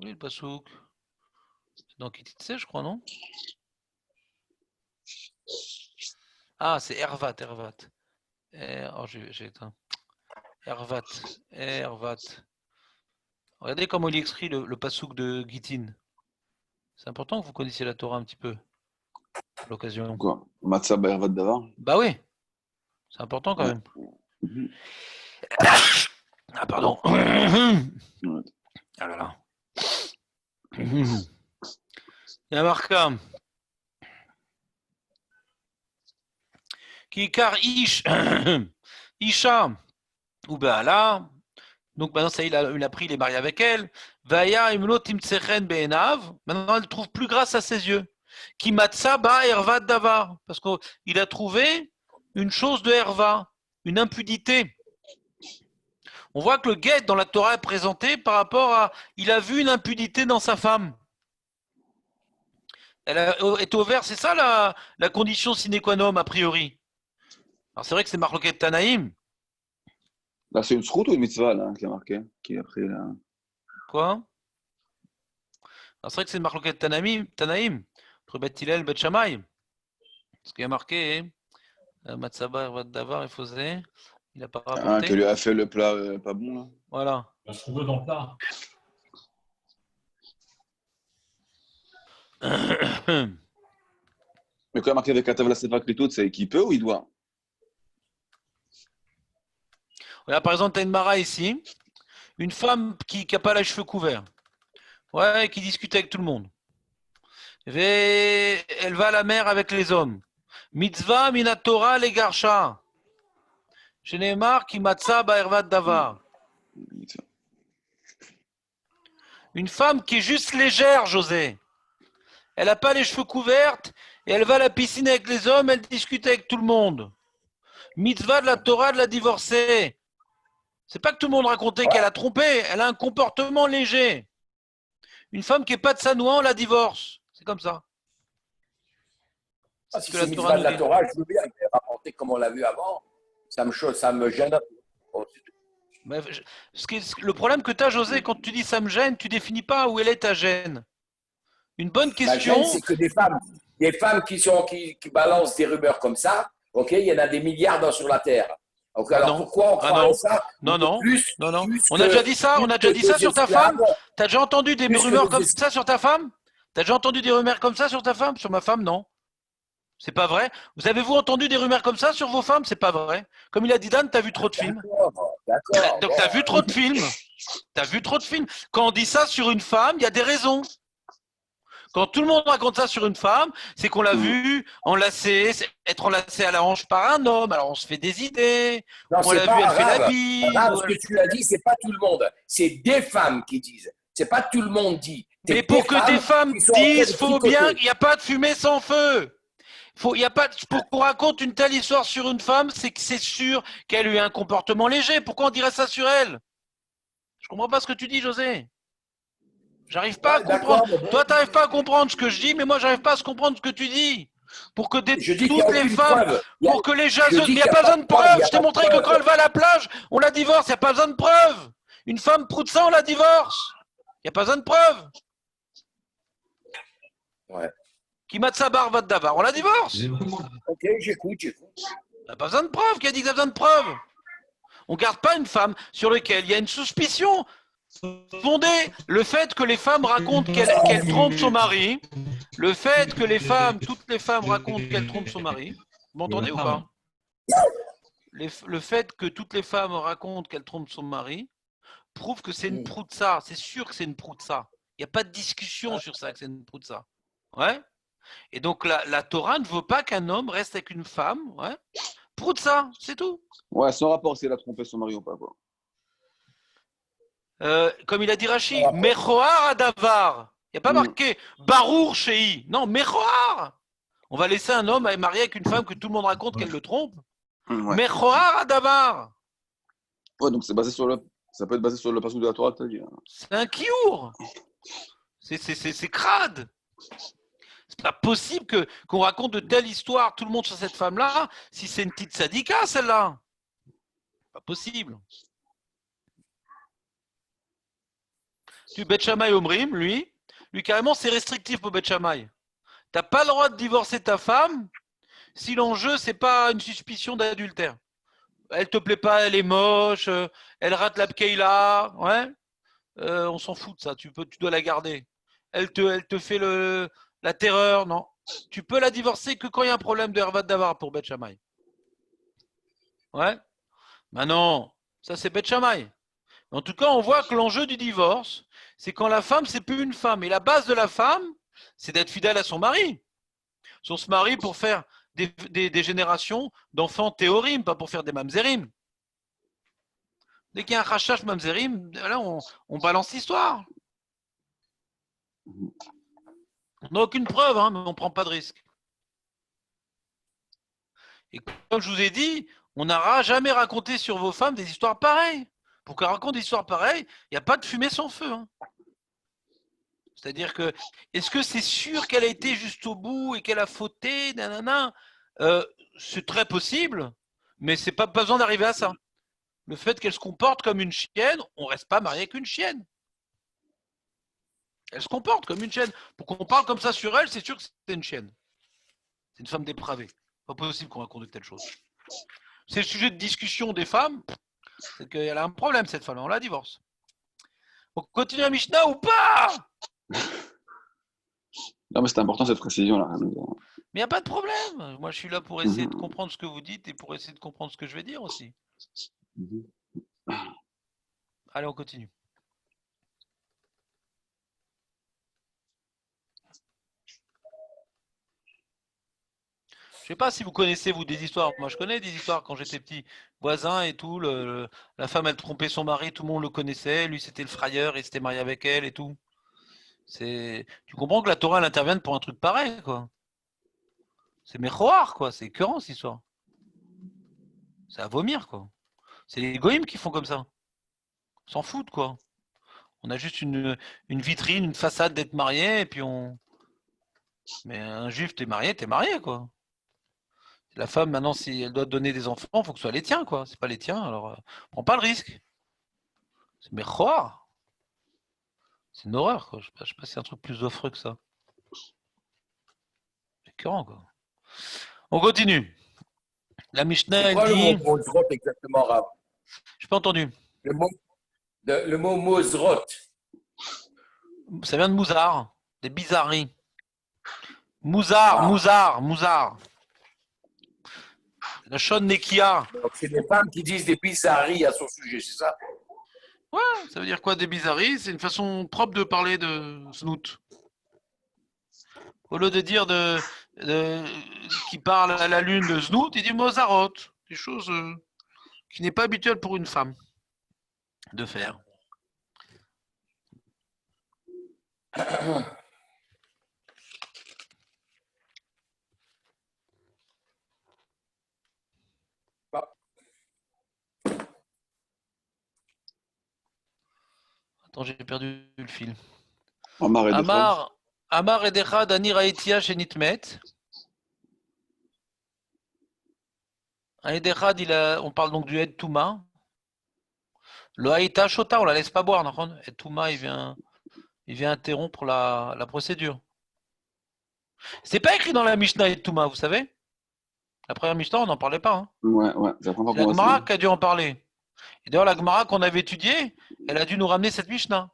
Oui, le passouk. C'est dans Kititsé, je crois, non? Ah, c'est Hervat, Hervat. Oh, j'ai éteint. Hervat, Hervat. Regardez comment il écrit le passouk de Gittin. C'est important que vous connaissiez la Torah un petit peu. À l'occasion. Quoi? Matzah Ba'ervat Davar? Bah oui. C'est important quand même. Ah, pardon. Ah là là. Il y a Marca. Kikar Ish. Isha. Ou Baala. Donc maintenant, ça, il a pris, il est marié avec elle. Vaya Imlo Timtsechen Be'enav. Maintenant, elle trouve plus grâce à ses yeux. Ki Matsa Ba Herva Davar. Parce qu'il a trouvé une chose de Herva, une impudité. On voit que le guet dans la Torah est présenté par rapport à. Il a vu une impudité dans sa femme. Elle est au vert, c'est ça la condition sine qua non, a priori. Alors c'est vrai que c'est Marloquet Tanaïm. Là, c'est une sroute ou une mitzvah là, qui a marqué, qui a pris là. Quoi? Alors c'est vrai que c'est Marloquet Tanaïm, entre Bet Hillel et Bet Shammai. Ce qui a marqué, Matsaba, Hervat Davar et Fosé. Il n'a pas rapporté. Qui lui a fait le plat pas bon là. Voilà. Je trouve dans le plat. Mais quand il a marqué avec Katav la Sefa Klitout, c'est qu'il peut ou il doit? Regarde, par exemple, tu as une Mara ici, une femme qui n'a pas les cheveux couverts, ouais, qui discute avec tout le monde. Elle va à la mer avec les hommes. Mitzvah minatora les garsha. Shenemar ki matza ba'ervat davar. Une femme qui est juste légère, José. Elle n'a pas les cheveux couverts et elle va à la piscine avec les hommes, elle discute avec tout le monde. Mitzvah de la Torah de la divorcée. C'est pas que tout le monde racontait qu'elle a trompé, elle a un comportement léger. Une femme qui n'est pas de sa noix, on la divorce. C'est comme ça. Ah, si c'est mitzvah de la Torah, je veux bien, mais rapporter comme on l'a vu avant, ça me gêne. Mais le problème que tu as, José, quand tu dis ça me gêne, tu définis pas où elle est ta gêne. Une bonne question. La gêne, c'est que des femmes qui balancent des rumeurs comme ça, ok, il y en a des milliards sur la terre. Donc, alors non. pourquoi on Ah croirait non. ça? Non, non. Plus, Non, non. plus On a que- déjà dit ça. plus On a que déjà dit ça des sur ta esclaves. femme. T'as déjà entendu des Plus que rumeurs des comme esclaves. ça sur ta femme? T'as déjà entendu des rumeurs comme ça sur ta femme? Sur ma femme, non. C'est pas vrai. Vous avez-vous entendu des rumeurs comme ça sur vos femmes? C'est pas vrai. Comme il a dit Dan, t'as vu trop de films. D'accord. Donc bon. t'as vu trop de films. T'as vu trop de films. Quand on dit ça sur une femme, il y a des raisons. Quand tout le monde raconte ça sur une femme, c'est qu'on l'a vu enlacée, être enlacée à la hanche par un homme. Alors on se fait des idées. Non, On c'est l'a pas vu, elle fait la arabe. bise. Arabe, ou ce elle- que tu as dit, c'est pas tout le monde. C'est des femmes qui disent. C'est pas tout le monde dit. C'est Mais pour que des femmes qui sont en train de disent, faut tricoter. bien qu'il n'y a pas de fumée sans feu. Il y a pas, pour qu'on raconte une telle histoire sur une femme, c'est que c'est sûr qu'elle a eu un comportement léger. Pourquoi on dirait ça sur elle? Je comprends pas ce que tu dis, José. J'arrive pas à Ouais, d'accord, comprendre. mais bon. Toi, tu n'arrives pas à comprendre ce que je dis, mais moi, j'arrive pas à comprendre ce que tu dis. Pour que Je dis qu'il n'y a toutes les aucune femmes, preuve. pour que les Je jaseuses, dis mais il n'y a qu'il pas besoin de il y preuves. a Je t'ai pas de montré que preuve. quand elle va à la plage, on la divorce. Il n'y a pas besoin de preuves. Une femme proute ça, on la divorce. Il n'y a pas besoin de preuves. Ouais. Qui mate sa barre va de davar, on la divorce. J'ai beaucoup- Ok, j'écoute. Il n'y a pas besoin de preuves. Qui a dit que ça a besoin de preuves? On ne garde pas une femme sur laquelle il y a une suspicion fondée. Le fait que les femmes racontent qu'elle trompe son mari, le fait que les femmes, toutes les femmes racontent qu'elles trompent son mari, vous m'entendez ou pas? Le fait que toutes les femmes racontent qu'elles trompent son mari prouve que c'est une proutsa. C'est sûr que c'est une proutsa. Il n'y a pas de discussion sur ça que c'est une proutsa. Ouais. Et donc la Torah ne veut pas qu'un homme reste avec une femme. Ouais. Proutsa, c'est tout. Ouais, sans rapport si elle a trompé son mari ou pas, quoi. Comme il a dit Rashi, Mechoar Adavar. Il n'y a pas marqué Barour Shei. Non, Mechoar. On va laisser un homme marié avec une femme que tout le monde raconte qu'elle le trompe. Ouais. Mechoar Adavar. Ouais, donc c'est basé sur le. Ça peut être basé sur le passage de la Torah, t'as dit. C'est un kiour. C'est crade. C'est pas possible qu'on raconte de telles histoires, tout le monde sur cette femme-là, si c'est une petite sadika, celle-là. Pas possible. Tu Bet Shammai Omrim, lui carrément, c'est restrictif pour Bet Shammai. T'as pas le droit de divorcer ta femme si l'enjeu, c'est pas une suspicion d'adultère. Elle te plaît pas, elle est moche, elle rate la pkeila, ouais. On s'en fout de ça, tu dois la garder. Elle te fait la terreur, non. Tu peux la divorcer que quand il y a un problème de Hervat Davar pour Bet Shammai. Ouais. Ben non, ça c'est Bet Shammai. En tout cas, on voit que l'enjeu du divorce, c'est quand la femme, c'est plus une femme. Et la base de la femme, c'est d'être fidèle à son mari. On se marie pour faire des générations d'enfants théorim, pas pour faire des mamzerim. Dès qu'il y a un rachach mamzerim, là, on balance l'histoire. On n'a aucune preuve, hein, mais on ne prend pas de risque. Et comme je vous ai dit, on n'aura jamais raconté sur vos femmes des histoires pareilles. Pour qu'elles racontent des histoires pareilles, il n'y a pas de fumée sans feu. Hein. C'est-à-dire que, est-ce que c'est sûr qu'elle a été jusqu'au bout et qu'elle a fauté, nanana, c'est très possible, mais c'est pas besoin d'arriver à ça. Le fait qu'elle se comporte comme une chienne, on ne reste pas marié avec une chienne. Elle se comporte comme une chienne. Pour qu'on parle comme ça sur elle, c'est sûr que c'est une chienne. C'est une femme dépravée. Pas possible qu'on raconte de telles choses. C'est le sujet de discussion des femmes, c'est qu'elle a un problème cette femme, on la divorce. On continue à Mishnah ou pas? Non, mais c'est important cette précision-là. Mais il n'y a pas de problème. Moi, je suis là pour essayer de comprendre ce que vous dites et pour essayer de comprendre ce que je vais dire aussi. Allez, on continue. Je sais pas si vous connaissez, vous, des histoires. Moi, je connais des histoires quand j'étais petit. Voisin et tout. La femme, elle trompait son mari, tout le monde le connaissait. Lui, c'était le frayeur, il s'était marié avec elle et tout. Tu comprends que la Torah, elle intervienne pour un truc pareil, quoi. C'est méchoir, quoi. C'est écœurant, cette histoire. C'est à vomir, quoi. C'est les goïms qui font comme ça. On s'en foutent, quoi. On a juste une vitrine, une façade d'être marié, et puis on. Mais un juif, t'es marié, quoi. La femme, maintenant, si elle doit te donner des enfants, il faut que ce soit les tiens, quoi. C'est pas les tiens, alors prends pas le risque. C'est méchoir. C'est une horreur, quoi. Je sais pas si c'est un truc plus affreux que ça. C'est écœurant, quoi. On continue. La Mishnah, C'est elle quoi le dit. mot Mozrot exactement, Rav? Je n'ai pas entendu. Le mot Mozrot. Ça vient de Mouzar, des bizarreries. Mouzar, Ah. Mouzar, Mouzar. La Shon Nekia. Donc, c'est des femmes qui disent des bizarreries à son sujet, c'est ça? Ouais, ça veut dire quoi des bizarreries? C'est une façon propre de parler de Snoot. Au lieu de dire qui parle à la lune de Snoot, il dit Mozarot. Des choses qui n'est pas habituel pour une femme de faire. Attends, j'ai perdu le fil. Amar et Dechad. Amar et Dechad, Ani Raïtia chez Nitmet. Ani Dechad, on parle donc du Ed Touma. Le Haïta Shota, on la laisse pas boire. Ed Touma, il vient interrompre la procédure. C'est pas écrit dans la Mishnah Ed Touma, vous savez? La première Mishnah, on n'en parlait pas. Hein. Ouais, c'est la première C'est la fois qu'on Gemara voit ça. qui a dû en parler. Et d'ailleurs, la Gemara qu'on avait étudiée, elle a dû nous ramener cette Mishnah.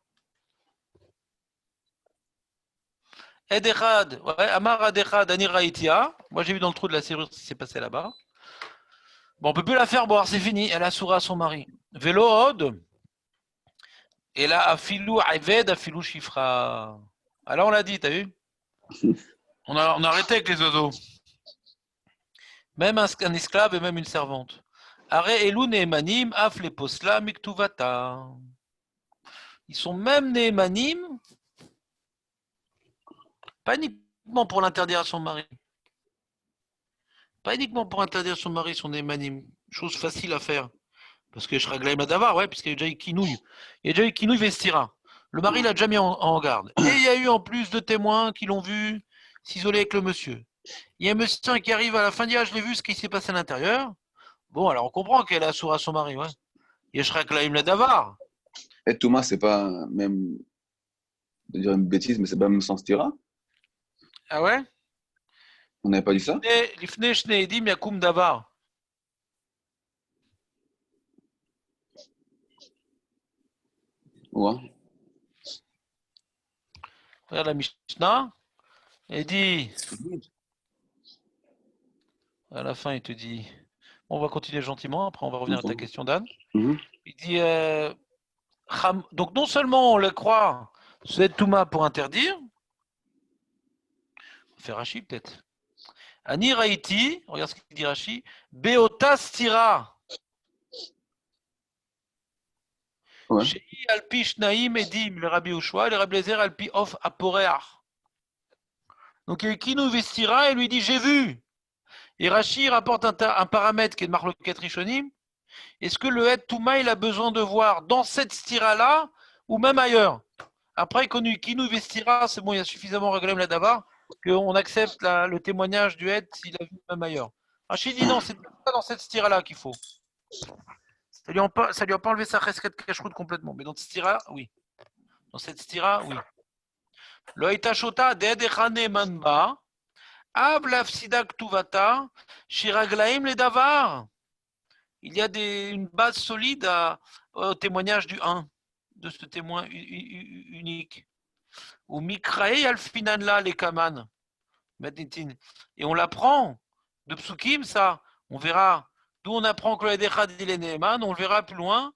Edechad, ouais, Amar Adechad, Ani Raïtia. Moi, j'ai vu dans le trou de la serrure ce qui s'est passé là-bas. Bon, on peut plus la faire boire, c'est fini. Elle a souré à son mari. Vélo Od. Et là, Afilou Aved, Afilou Shifra. Alors, on l'a dit, t'as vu? On a arrêté avec les oiseaux. Même un esclave et même une servante. Are Elou Nehemanim, Af le Posla, Miktuvata. Ils sont même Nehemanim, pas uniquement pour l'interdire à son mari. Pas uniquement pour interdire à son mari, son Nehemanim. Chose facile à faire. Parce que Shraglaim Adavar, ouais, puisqu'il y a déjà eu Kinouille. Il y a déjà eu Kinouille Vestira. Le mari l'a déjà mis en garde. Et il y a eu en plus de témoins qui l'ont vu s'isoler avec le monsieur. Il y a un monsieur qui arrive à la fin, dit ah, je l'ai vu ce qui s'est passé à l'intérieur. Bon, alors on comprend qu'elle a sourd à son mari, ouais. Il y a Shraglaim Adavar. Et Touma, c'est pas même, de dire une bêtise, mais c'est pas même sans stira. Ah ouais? On n'avait pas dit ça? Lifne Shne Edim Yakum Davar. Ouais. Regarde la Mishnah. Elle dit, à la fin, il te dit, on va continuer gentiment, après on va revenir à ta question, Dan. Mhm. Il dit, donc non seulement on le croit, c'est Touma pour interdire, on fait Rashi peut-être. Ani Raïti, regarde ce qu'il dit Rashi, Beota Stira. Ouais. Shei Alpi Shnaim Edim, le Rabbi Ushua, le Rabbi Lezer Alpi Of Aporeach. Donc il y a Kinou Vestira et lui dit j'ai vu. Et Rashi rapporte un paramètre qui est de Marloket Rishonim. Est-ce que le Het Touma il a besoin de voir dans cette stira-là ou même ailleurs? Après, connu Kinou Vestira, c'est bon, il y a suffisamment Reglem la Davar qu'on accepte le témoignage du Het s'il a vu même ailleurs. Rashi dit non, c'est pas dans cette stira-là qu'il faut. Ça lui a pas enlevé sa resquette cacheroute complètement. Mais dans cette stira, oui. Dans cette stira, oui. Le Haïtashota Dedechane Manba. Avlafsidak Tuvata, Shiraglaim les Davar. Il y a une base solide au témoignage du 1, de ce témoin unique. Ou Mikrae Alfinanla les Kaman. Et on l'apprend de Psukim, ça. On verra. D'où on apprend que le Edechad il est Neheman, on le verra plus loin.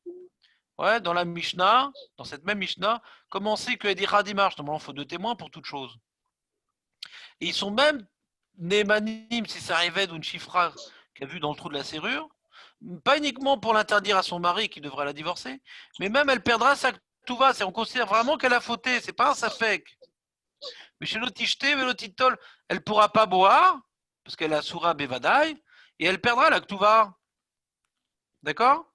Ouais, dans la Mishnah, dans cette même Mishnah, comment on sait que Edechad il marche? Normalement, il faut 2 témoins pour toute chose. Et ils sont même Nehemanim, si ça arrivait d'une chifra qui a vu dans le trou de la serrure, pas uniquement pour l'interdire à son mari qui devrait la divorcer, mais même elle perdra sa touva. On considère vraiment qu'elle a fauté, c'est pas un safek. Mais chez l'otishte, velotitol, elle pourra pas boire, parce qu'elle a soura bevadaï, et elle perdra la touva. D'accord?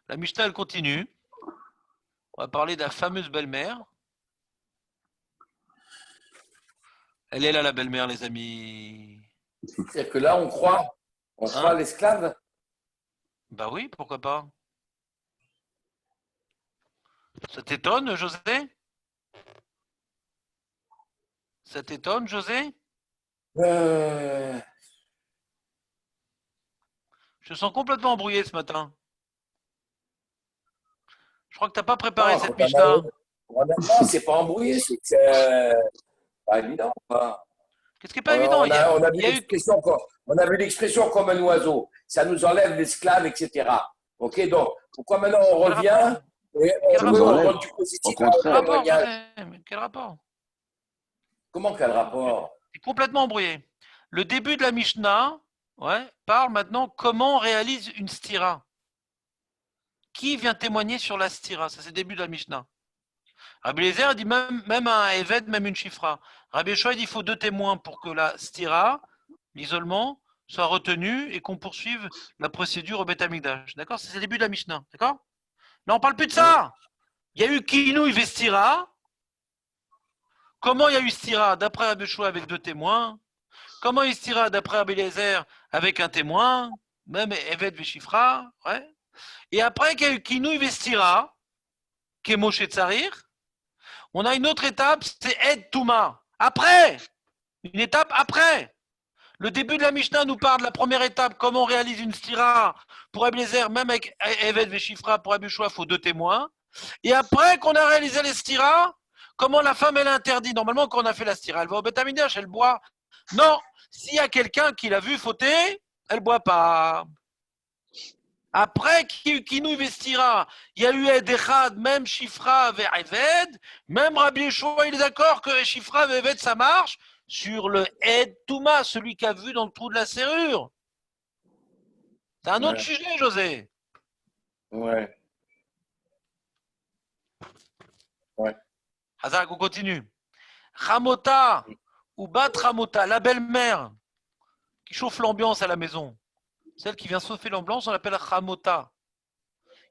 La Mishnah, elle continue. On va parler de la fameuse belle-mère. Elle est là, la belle-mère, les amis. C'est-à-dire que là, on croit l'esclave. Bah oui, pourquoi pas? Ça t'étonne, José? Ça t'étonne, José? Euh, Je te sens complètement embrouillé ce matin. Je crois que tu n'as pas préparé non, cette quand on Mishnah. non, c'est pas embrouillé, c'est que pas évident, quoi. Qu'est-ce qui n'est pas évident? On a vu Il y a eu... on a vu l'expression comme un oiseau. Ça nous enlève l'esclave, etc. Ok, donc pourquoi maintenant on Quel revient rapport? et Quel on veut rapport? rendre du positif Au à un contraire. Quel rapport, témoignage? José? Quel rapport? Comment quel rapport? Tu es complètement embrouillé. Le début de la Mishnah, ouais, parle maintenant comment on réalise une stira. Qui vient témoigner sur la stira? Ça, c'est le début de la Mishnah. Rabbi Eliezer dit même un Eved, même une Shifra. Rabbi Yeshua dit qu'il faut 2 témoins pour que la stira, l'isolement, soit retenu et qu'on poursuive la procédure au Beth Amikdash. D'accord? C'est le début de la Mishnah. D'accord? Là, on parle plus de ça. Il y a eu Kinouï Vestira. Comment il y a eu stira d'après Rabbi Yeshua avec 2 témoins? Comment il y a eu stira d'après Rabbi Eliezer avec un témoin? Même Eved Veshifra. Ouais. Et après qu'il y a eu Kinouï Vestira, qui est Moshe Tsarir, on a une autre étape, c'est Ed Touma. Après, une étape après. Le début de la Mishnah nous parle de la première étape, comment on réalise une stira pour Rabbi Eliezer, même avec Eved Veshifra, pour Rabbi Yeshua, il faut 2 témoins. Et après qu'on a réalisé les stiras, comment la femme elle interdit? Normalement, quand on a fait la stira, elle va au Beth Amikdash, elle boit. Non, s'il y a quelqu'un qui l'a vu fauter, elle ne boit pas. Après Kinouï Vestira, il y a eu Ed Echad, même Shifra vers Eved, même Rabbi Yeshua, il est d'accord que Shifra vers Eved, ça marche sur le Ed Touma, celui qui a vu dans le trou de la serrure. C'est un autre sujet, José. Ouais. Ouais. Hazak, on continue. Ramota, ou Bat Ramota, la belle-mère qui chauffe l'ambiance à la maison. Celle qui vient chauffer l'ambiance, on l'appelle Ramota.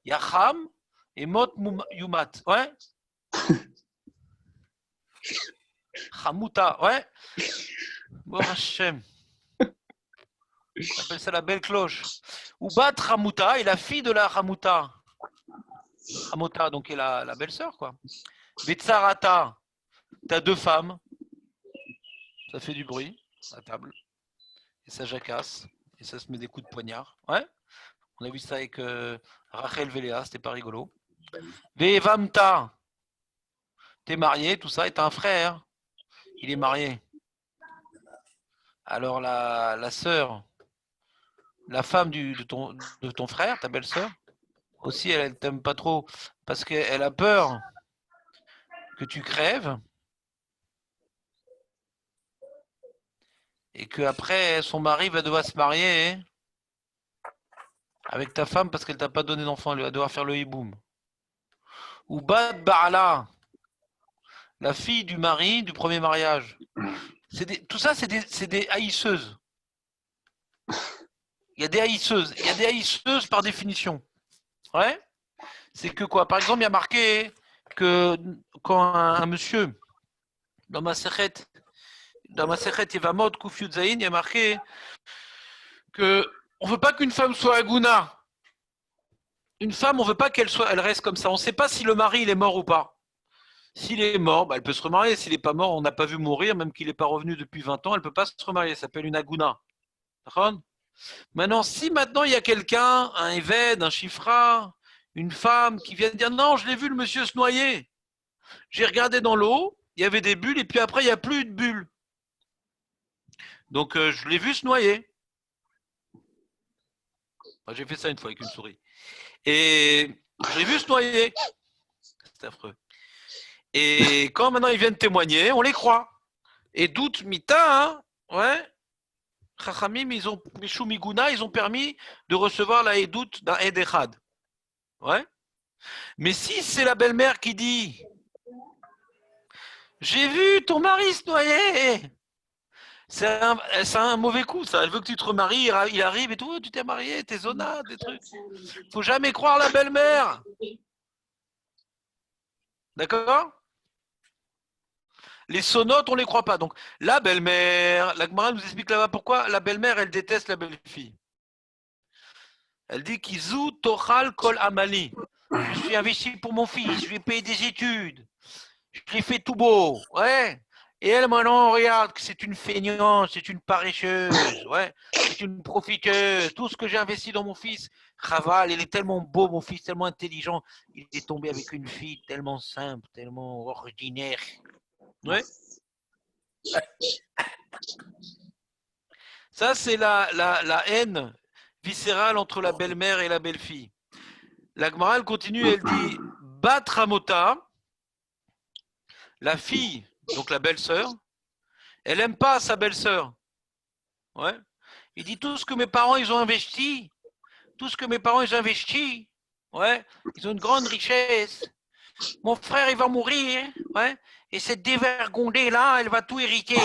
Il y a Ham et Mot Yumat. Ouais. Hamuta, ouais. Bon Hachem. On appelle ça la belle cloche. Ou Bat Hamuta est la fille de la Hamuta. Hamuta, donc, est la belle-sœur, quoi. Vetsarata, t'as 2 femmes. Ça fait du bruit à table. Et ça jacasse. Et ça se met des coups de poignard. Ouais. On a vu ça avec Rachel Véléa, c'était pas rigolo. Vevamta, t'es marié, tout ça, et t'as un frère. Il est marié. Alors la sœur, la femme de ton frère, ta belle-sœur, aussi elle t'aime pas trop parce qu'elle a peur que tu crèves et qu'après son mari va devoir se marier avec ta femme parce qu'elle t'a pas donné d'enfant, elle va devoir faire le hiboum. Ou Bad Ba'ala, la fille du mari du premier mariage. Tout ça, c'est des haïsseuses. Il y a des haïsseuses par définition. Ouais. C'est que quoi? Par exemple, il y a marqué que quand un monsieur, dans ma Sechet Yevamot Kuf Yud Zayin, il y a marqué que on veut pas qu'une femme soit aguna. Une femme, on veut pas elle reste comme ça. On ne sait pas si le mari il est mort ou pas. S'il est mort, elle peut se remarier. S'il n'est pas mort, on n'a pas vu mourir, même qu'il n'est pas revenu depuis 20 ans, elle ne peut pas se remarier. Ça s'appelle une aguna. D'accord? Maintenant, si maintenant il y a quelqu'un, un Eved, un Shifra, une femme qui vient de dire non, je l'ai vu le monsieur se noyer. J'ai regardé dans l'eau, il y avait des bulles et puis après il n'y a plus de bulles. Donc je l'ai vu se noyer. Moi, j'ai fait ça une fois avec une souris. Et je l'ai vu se noyer. C'est affreux. Et quand maintenant ils viennent témoigner, on les croit. Et doute mita, hein, ouais. Chachamim, ils ont permis de recevoir la édoute d'un Ed Echad. Ouais. Mais si c'est la belle-mère qui dit j'ai vu ton mari se noyer, c'est un mauvais coup, ça. Elle veut que tu te remaries, il arrive et tout, tu t'es marié, t'es zona, des trucs. Faut jamais croire la belle-mère. D'accord? Les sonotes, on ne les croit pas. Donc, la belle-mère, la Gemara nous explique là-bas pourquoi la belle-mère, elle déteste la belle-fille. Elle dit Kizu tochal kol amali. Je suis investi pour mon fils, je lui ai payé des études, je lui ai fait tout beau. Ouais. Et elle, maintenant, regarde que c'est une feignante, c'est une paresseuse, ouais, c'est une profiteuse. Tout ce que j'ai investi dans mon fils, Raval, il est tellement beau, mon fils, tellement intelligent. Il est tombé avec une fille tellement simple, tellement ordinaire. Ouais. Ça, c'est la haine viscérale entre la belle-mère et la belle-fille. La Gemara, elle continue, elle dit Bat Ramota, la fille, donc la belle-sœur, elle n'aime pas sa belle-sœur. Ouais. Il dit tout ce que mes parents ils ont investi, tout ce que mes parents ils ont investi, ouais, ils ont une grande richesse. Mon frère il va mourir, ouais, et cette dévergondée là, elle va tout hériter.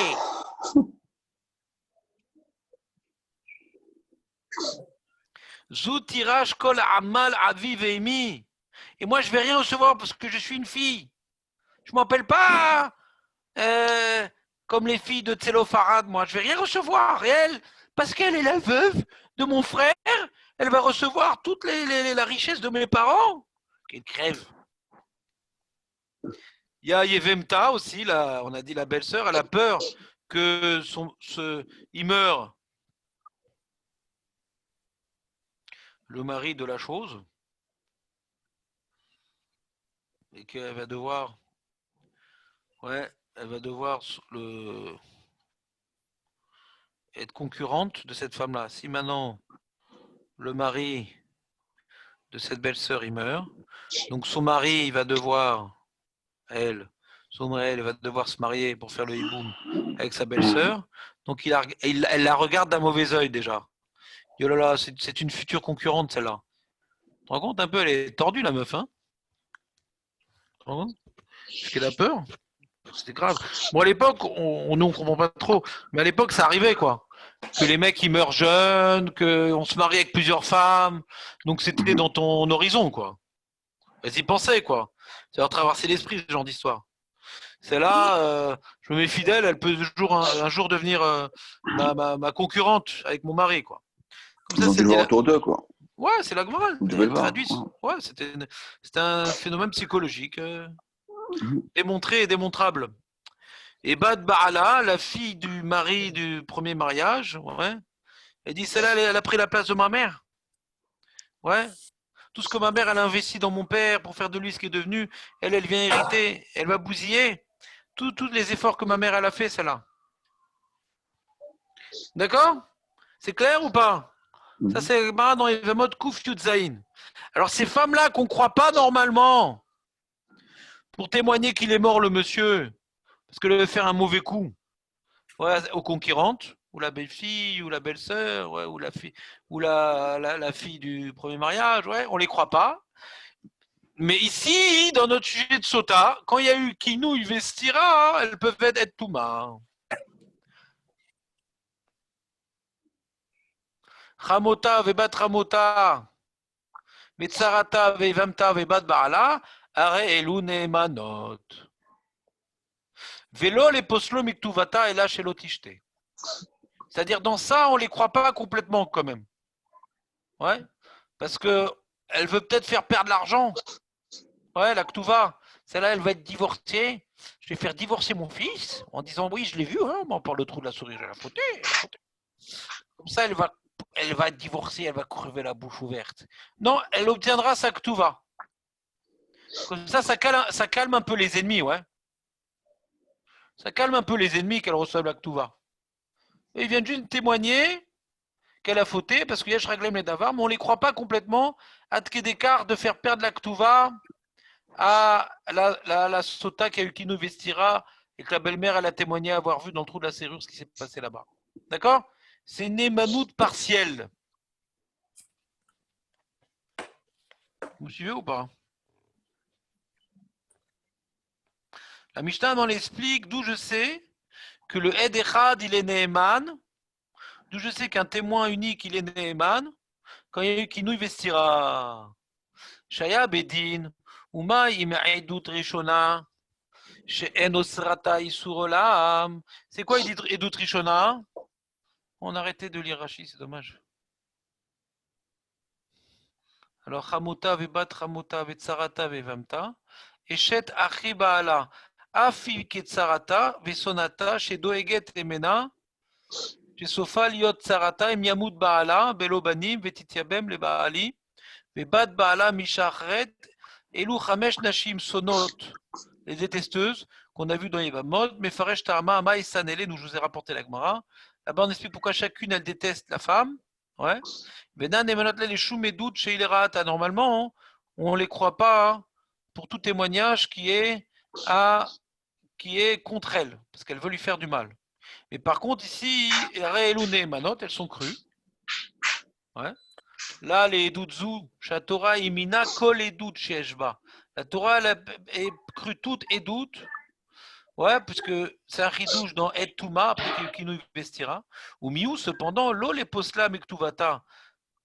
Zou tirage kol amal aviv emi. Et moi je vais rien recevoir parce que je suis une fille. Je m'appelle pas comme les filles de Tselofarad, moi je vais rien recevoir. Et elle, parce qu'elle est la veuve de mon frère, elle va recevoir toute la richesse de mes parents. Qu'elle crève. Il y a Yevemta aussi, là, on a dit la belle-sœur, elle a peur que il meure. Le mari de la chose. Et qu'elle va devoir. Ouais, elle va devoir être concurrente de cette femme-là. Si maintenant le mari de cette belle-sœur il meurt, donc son mari il va devoir, elle va devoir se marier pour faire le hiboum avec sa belle-sœur. Donc elle la regarde d'un mauvais œil déjà. Oh là là, c'est une future concurrente celle-là. Tu te rends compte un peu, elle est tordue la meuf, hein? Tu te rends compte? Parce qu'elle a peur. C'était grave. Bon, à l'époque, on ne comprend pas trop, mais à l'époque, ça arrivait, quoi. Que les mecs, ils meurent jeunes, qu'on se marie avec plusieurs femmes. Donc, c'était dans ton horizon, quoi. Vas-y, pensez, quoi. Ça va traverser l'esprit, ce genre d'histoire. Celle-là, je me mets fidèle, elle peut un jour devenir ma concurrente avec mon mari, quoi. Comme Ils ça, ont dû le c'était voir autour d'eux, quoi. Ouais, c'est la morale. Vous devez le voir. Traduit. Ouais, c'était un phénomène psychologique démontré et démontrable. Et Bad Baala, la fille du mari du premier mariage, ouais, elle dit celle-là, elle a pris la place de ma mère. Ouais. Tout ce que ma mère elle a investi dans mon père pour faire de lui ce qui est devenu, elle vient hériter, elle va bousiller. Tous les efforts que ma mère elle a fait, celle-là. D'accord? C'est clair ou pas? Ça, c'est dans les modes Kouf Yudzaïn. Alors, ces femmes-là qu'on ne croit pas normalement, pour témoigner qu'il est mort, le monsieur, parce qu'elle veut faire un mauvais coup, ouais, aux concurrentes, ou la belle-fille, ou la belle-sœur, ouais, ou la fille, ou la fille du premier mariage, ouais, on ne les croit pas. Mais ici, dans notre sujet de Sota, quand il y a eu Kinou Vestira, elles peuvent être Touma. Ramota, Vebat Ramota, Metzarata, Vevamta, Vebat Baala, Are Elu Neemanot. Vélo les poslo miktuvata et là chez l'otishte. C'est-à-dire dans ça, on ne les croit pas complètement quand même. Ouais. Parce que elle veut peut-être faire perdre l'argent. Ouais, la ktuva. Celle-là, elle va être divorcée. Je vais faire divorcer mon fils en disant oui, je l'ai vu, hein, on parle le trou de la souris, j'ai la faute. Comme ça, elle va être divorcée, elle va crever la bouche ouverte. Non, elle obtiendra sa ktuva. Comme ça calme un peu les ennemis, ouais. Ça calme un peu les ennemis qu'elle reçoive la ktuva. Et ils viennent juste témoigner qu'elle a fauté parce qu'il y a Shraglem les Davar, mais on ne les croit pas complètement à Tkedekar de faire perdre la ktuva à la sota qui a eu Kino Vestira et que la belle-mère elle a témoigné avoir vu dans le trou de la serrure ce qui s'est passé là-bas. D'accord? C'est une émanoute partielle. Vous suivez ou pas? La Mishnah m'en explique d'où je sais que le Ed Echad il est Neeman, d'où je sais qu'un témoin unique il est Neeman, quand il y a eu Kino Vestira. Shaya Bedin, Uma Im'edut Rishona, chez Enosrata Isurolam. C'est quoi Edut Rishona? On a arrêté de lire Rashi, c'est dommage. Alors, Chamuta Vebat Chamuta Vetsarata Vevamta, Eshet Achi Baala. Afi Ketsarata, Vesonata, chez Doeget Emena, chez Sofa Liot Tsarata, Miamud Baala, Belobanim, Vetitiabem, le Baali, Vebad Baala, Mishachret, Elu Chamesh Nashim Sonot, les détesteuses, qu'on a vu dans Yevamot, Mefaresh Tarma, Ama et Sanele, nous je vous ai rapporté la Gemara. Là-bas, on explique pourquoi chacune elle déteste la femme. Ouais. Venan et Manotle les Shumedut chez Ilerata. Normalement, on ne les croit pas pour tout témoignage qui est contre elle, parce qu'elle veut lui faire du mal. Mais par contre, ici, Re'elune et Manot, elles sont crues. Ouais. Là, les Edutzu, chez Torah Imina, Kol Edut chez Eshba. La Torah, elle est crue toute Edut. Ouais, puisque c'est un chidouche dans Et Touma, après qui nous vestira. Ou Miou, cependant, l'eau les posla mektuvata.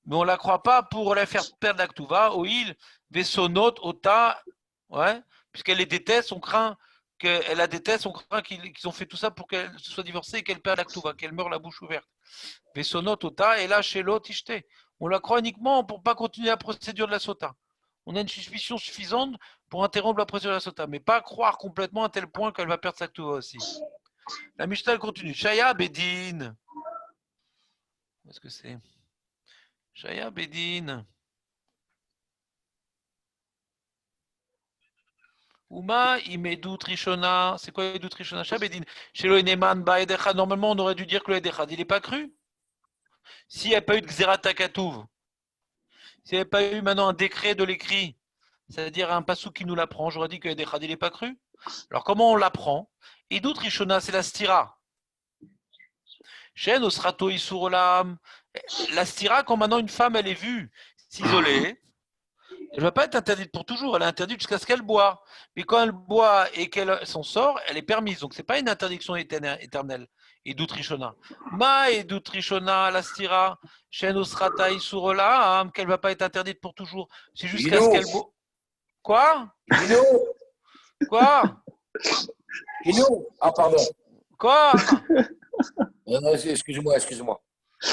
Mais on ne la croit pas pour la faire perdre la ktuva. Oil, vesonot, ota. Ouais, puisqu'elle les déteste, on craint qu'elle la déteste, on craint qu'ils ont fait tout ça pour qu'elle soit divorcée et qu'elle perde la ktuva, qu'elle meure la bouche ouverte. Vesonot, ota, et là, chez l'autre, ishté. On la croit uniquement pour ne pas continuer la procédure de la sota. On a une suspicion suffisante pour interrompre la procédure de la sota, mais pas croire complètement à tel point qu'elle va perdre sa ktuva aussi. La Mishnah continue. Shaya Bedin. Où est-ce que c'est? Shaya Bedin. Uma Imedut Rishona. C'est quoi Imedut Rishona? Shaya Bedin. Chez le Neman Baedecha. Normalement, on aurait dû dire que le Edechad, il n'est pas cru. S'il n'y a pas eu de Xerata Katouv, s'il n'y avait pas eu maintenant un décret de l'écrit, c'est-à-dire un passou qui nous l'apprend, j'aurais dit que Edechad, il n'est pas cru. Alors, comment on l'apprend? Idut Rishona, c'est la stira. Shen Osrato Isurolam. La stira, quand maintenant une femme, elle est vue s'isoler, elle ne va pas être interdite pour toujours, elle est interdite jusqu'à ce qu'elle boit. Mais quand elle boit et qu'elle s'en sort, elle est permise. Donc, ce n'est pas une interdiction éternelle. Idut Rishona. Ma Idut Rishona, la stira, Shen Osrata Isurolam, qu'elle ne va pas être interdite pour toujours. C'est jusqu'à ce qu'elle boit. Quoi? Quoi? Ah, pardon. Quoi? Non, excuse-moi.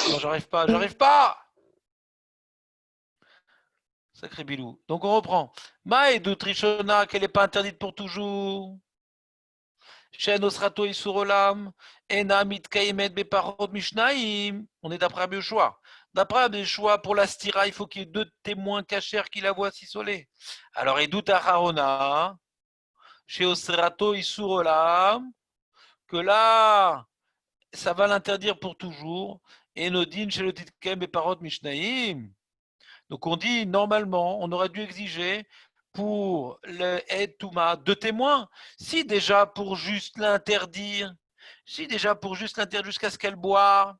Non, j'arrive pas. Sacré Bilou. Donc on reprend. Ma Idut Rishona, qu'elle n'est pas interdite pour toujours. Shen Osrato Isurolam, Ena Mitkaimet Beparot Mishnaim. On est d'après Rabbi Yoshua. D'après Rabbi Yoshua, pour la stira, il faut qu'il y ait 2 témoins cachers qui la voient s'isoler. Alors, Idut Aharona, chez Osrato Isurolam, que là, ça va l'interdire pour toujours. Enodin chez le Titkem Beparot Mishnaim. Donc, on dit, normalement, on aurait dû exiger pour le Ed Touma 2 témoins. Si déjà pour juste l'interdire jusqu'à ce qu'elle boive,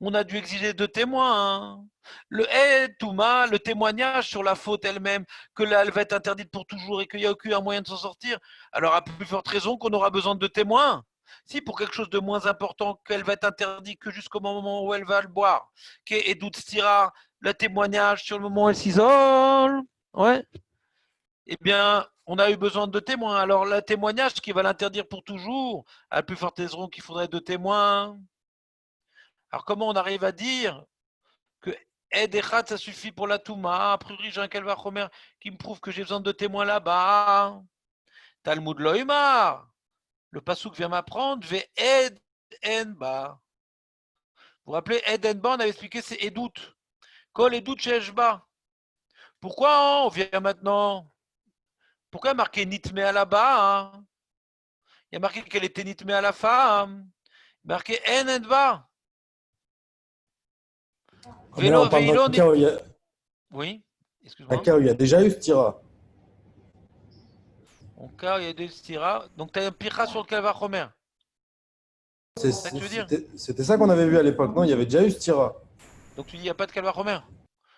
on a dû exiger 2 témoins. Hein. Le Ed Touma, le témoignage sur la faute elle-même, que là elle va être interdite pour toujours et qu'il n'y a aucun moyen de s'en sortir, alors à plus forte raison qu'on aura besoin de 2 témoins. Si pour quelque chose de moins important, qu'elle va être interdite que jusqu'au moment où elle va le boire, qu'est Edut Stira, le témoignage sur le moment où elle s'isole, ouais. Eh bien, on a eu besoin de 2 témoins. Alors, le témoignage qui va l'interdire pour toujours, à plus forte raison qu'il faudrait 2 témoins. Alors, comment on arrive à dire que Ed Echad, ça suffit pour la Touma? A priori, j'ai un Kalva Chomer qui me prouve que j'ai besoin de 2 témoins là-bas. Talmud Loïmar. Le Passouk vient m'apprendre, Ve Ed Enba. Vous vous rappelez, Ed Enba, on avait expliqué, c'est Edut. Kol Edut Sheshba. Pourquoi on vient maintenant? Pourquoi il y a marqué Nitmea là-bas? Hein? Il y a marqué qu'elle était Nitmea à la femme. Il y a marqué En Enba. Mais là, on parle d'un cas où il y a... Oui, excuse-moi. Un cas où il y a déjà eu stira. En cas où il y a des stira. Donc tu as un pira sur le Kalva Chomer. C'est ça que tu veux dire? C'était ça qu'on avait vu à l'époque, non? Il y avait déjà eu stira. Donc tu dis il n'y a pas de Kalva Chomer.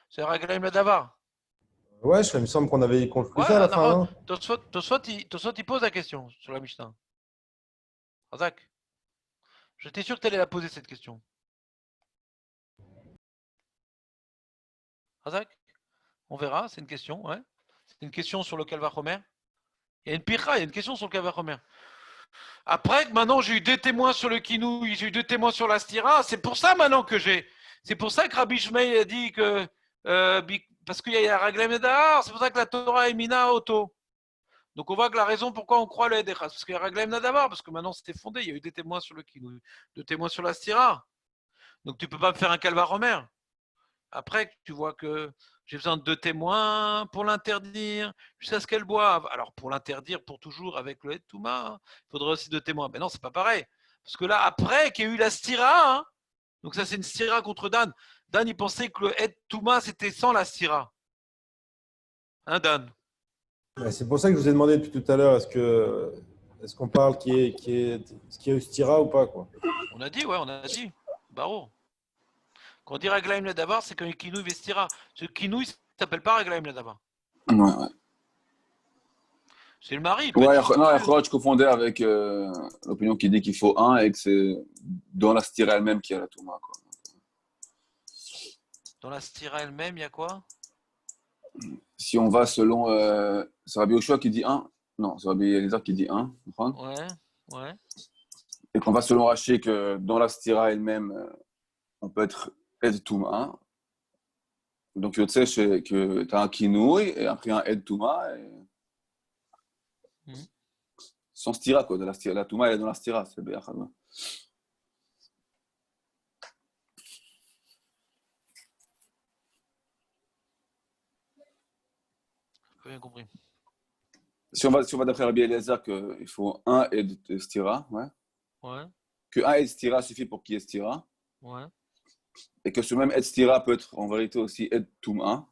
C'est Raglaim le Davar. Ouais, il me semble qu'on avait conclu ça à la fin. Non, Tosfot, il pose la question sur la Mishnah. Razak, j'étais sûr que tu allais la poser cette question. Razak, on verra, c'est une question, ouais. C'est une question sur le Kalva Chomer. Il y a une pira, il y a une question sur le Kalva Chomer. Après, maintenant, j'ai eu 2 témoins sur le Kinou, j'ai eu 2 témoins sur la Stira. C'est pour ça maintenant que c'est pour ça que Rabbi Shmei a dit que. Parce qu'il y a Raglaim Medahar, c'est pour ça que la Torah est Mina Auto. Donc on voit que la raison pourquoi on croit le Ed Echad, parce qu'il y a Raglaim Nadavar, parce que maintenant c'était fondé, il y a eu des témoins sur le Kinouï, deux témoins sur la Stira. Donc tu ne peux pas me faire un calvar Après, tu vois que j'ai besoin de 2 témoins pour l'interdire, jusqu'à ce qu'elle boive. Alors pour l'interdire pour toujours avec le Ed Touma, il faudrait aussi 2 témoins. Mais non, c'est pas pareil. Parce que là, après qu'il y a eu la Stira, hein, donc ça c'est une Stira contre Dan. Dan, il pensait que le Ed Touma c'était sans la Stira. Hein, Dan? Ouais, c'est pour ça que je vous ai demandé depuis tout à l'heure, est-ce qu'on parle est-ce qu'il y a eu stira ou pas, quoi. On a dit, ouais, on a dit. Barreau. Quand on dit Raglaim Nadavar, c'est quand il Kinouï vestira. Ce Kinouï ne s'appelle pas Raglaim Nadavar. Ouais. C'est le mari. Ouais, non, je confondais avec l'opinion qui dit qu'il faut un et que c'est dans la stira elle-même qu'il y a la touma, quoi. Dans la Stira elle-même, il y a quoi? Si on va selon. C'est Rabbi Yoshua qui dit un. Non, c'est Rabbi Eliezer qui dit un. Ouais. Et qu'on va selon Raché que dans la stira elle-même, on peut être Ed Touma. Donc, tu sais que tu as un Kinouï et après un Ed Touma. Sans stira, quoi. La Touma, elle est dans la stira. C'est Béachad. J'ai bien compris. Si on va d'après Rabbi Eliezer qu'il faut un Ed Stira, Ouais. que un Ed Stira suffit pour qu'il y ait Stira, Ouais. et que ce même Ed Stira peut être en vérité aussi Ed Touma.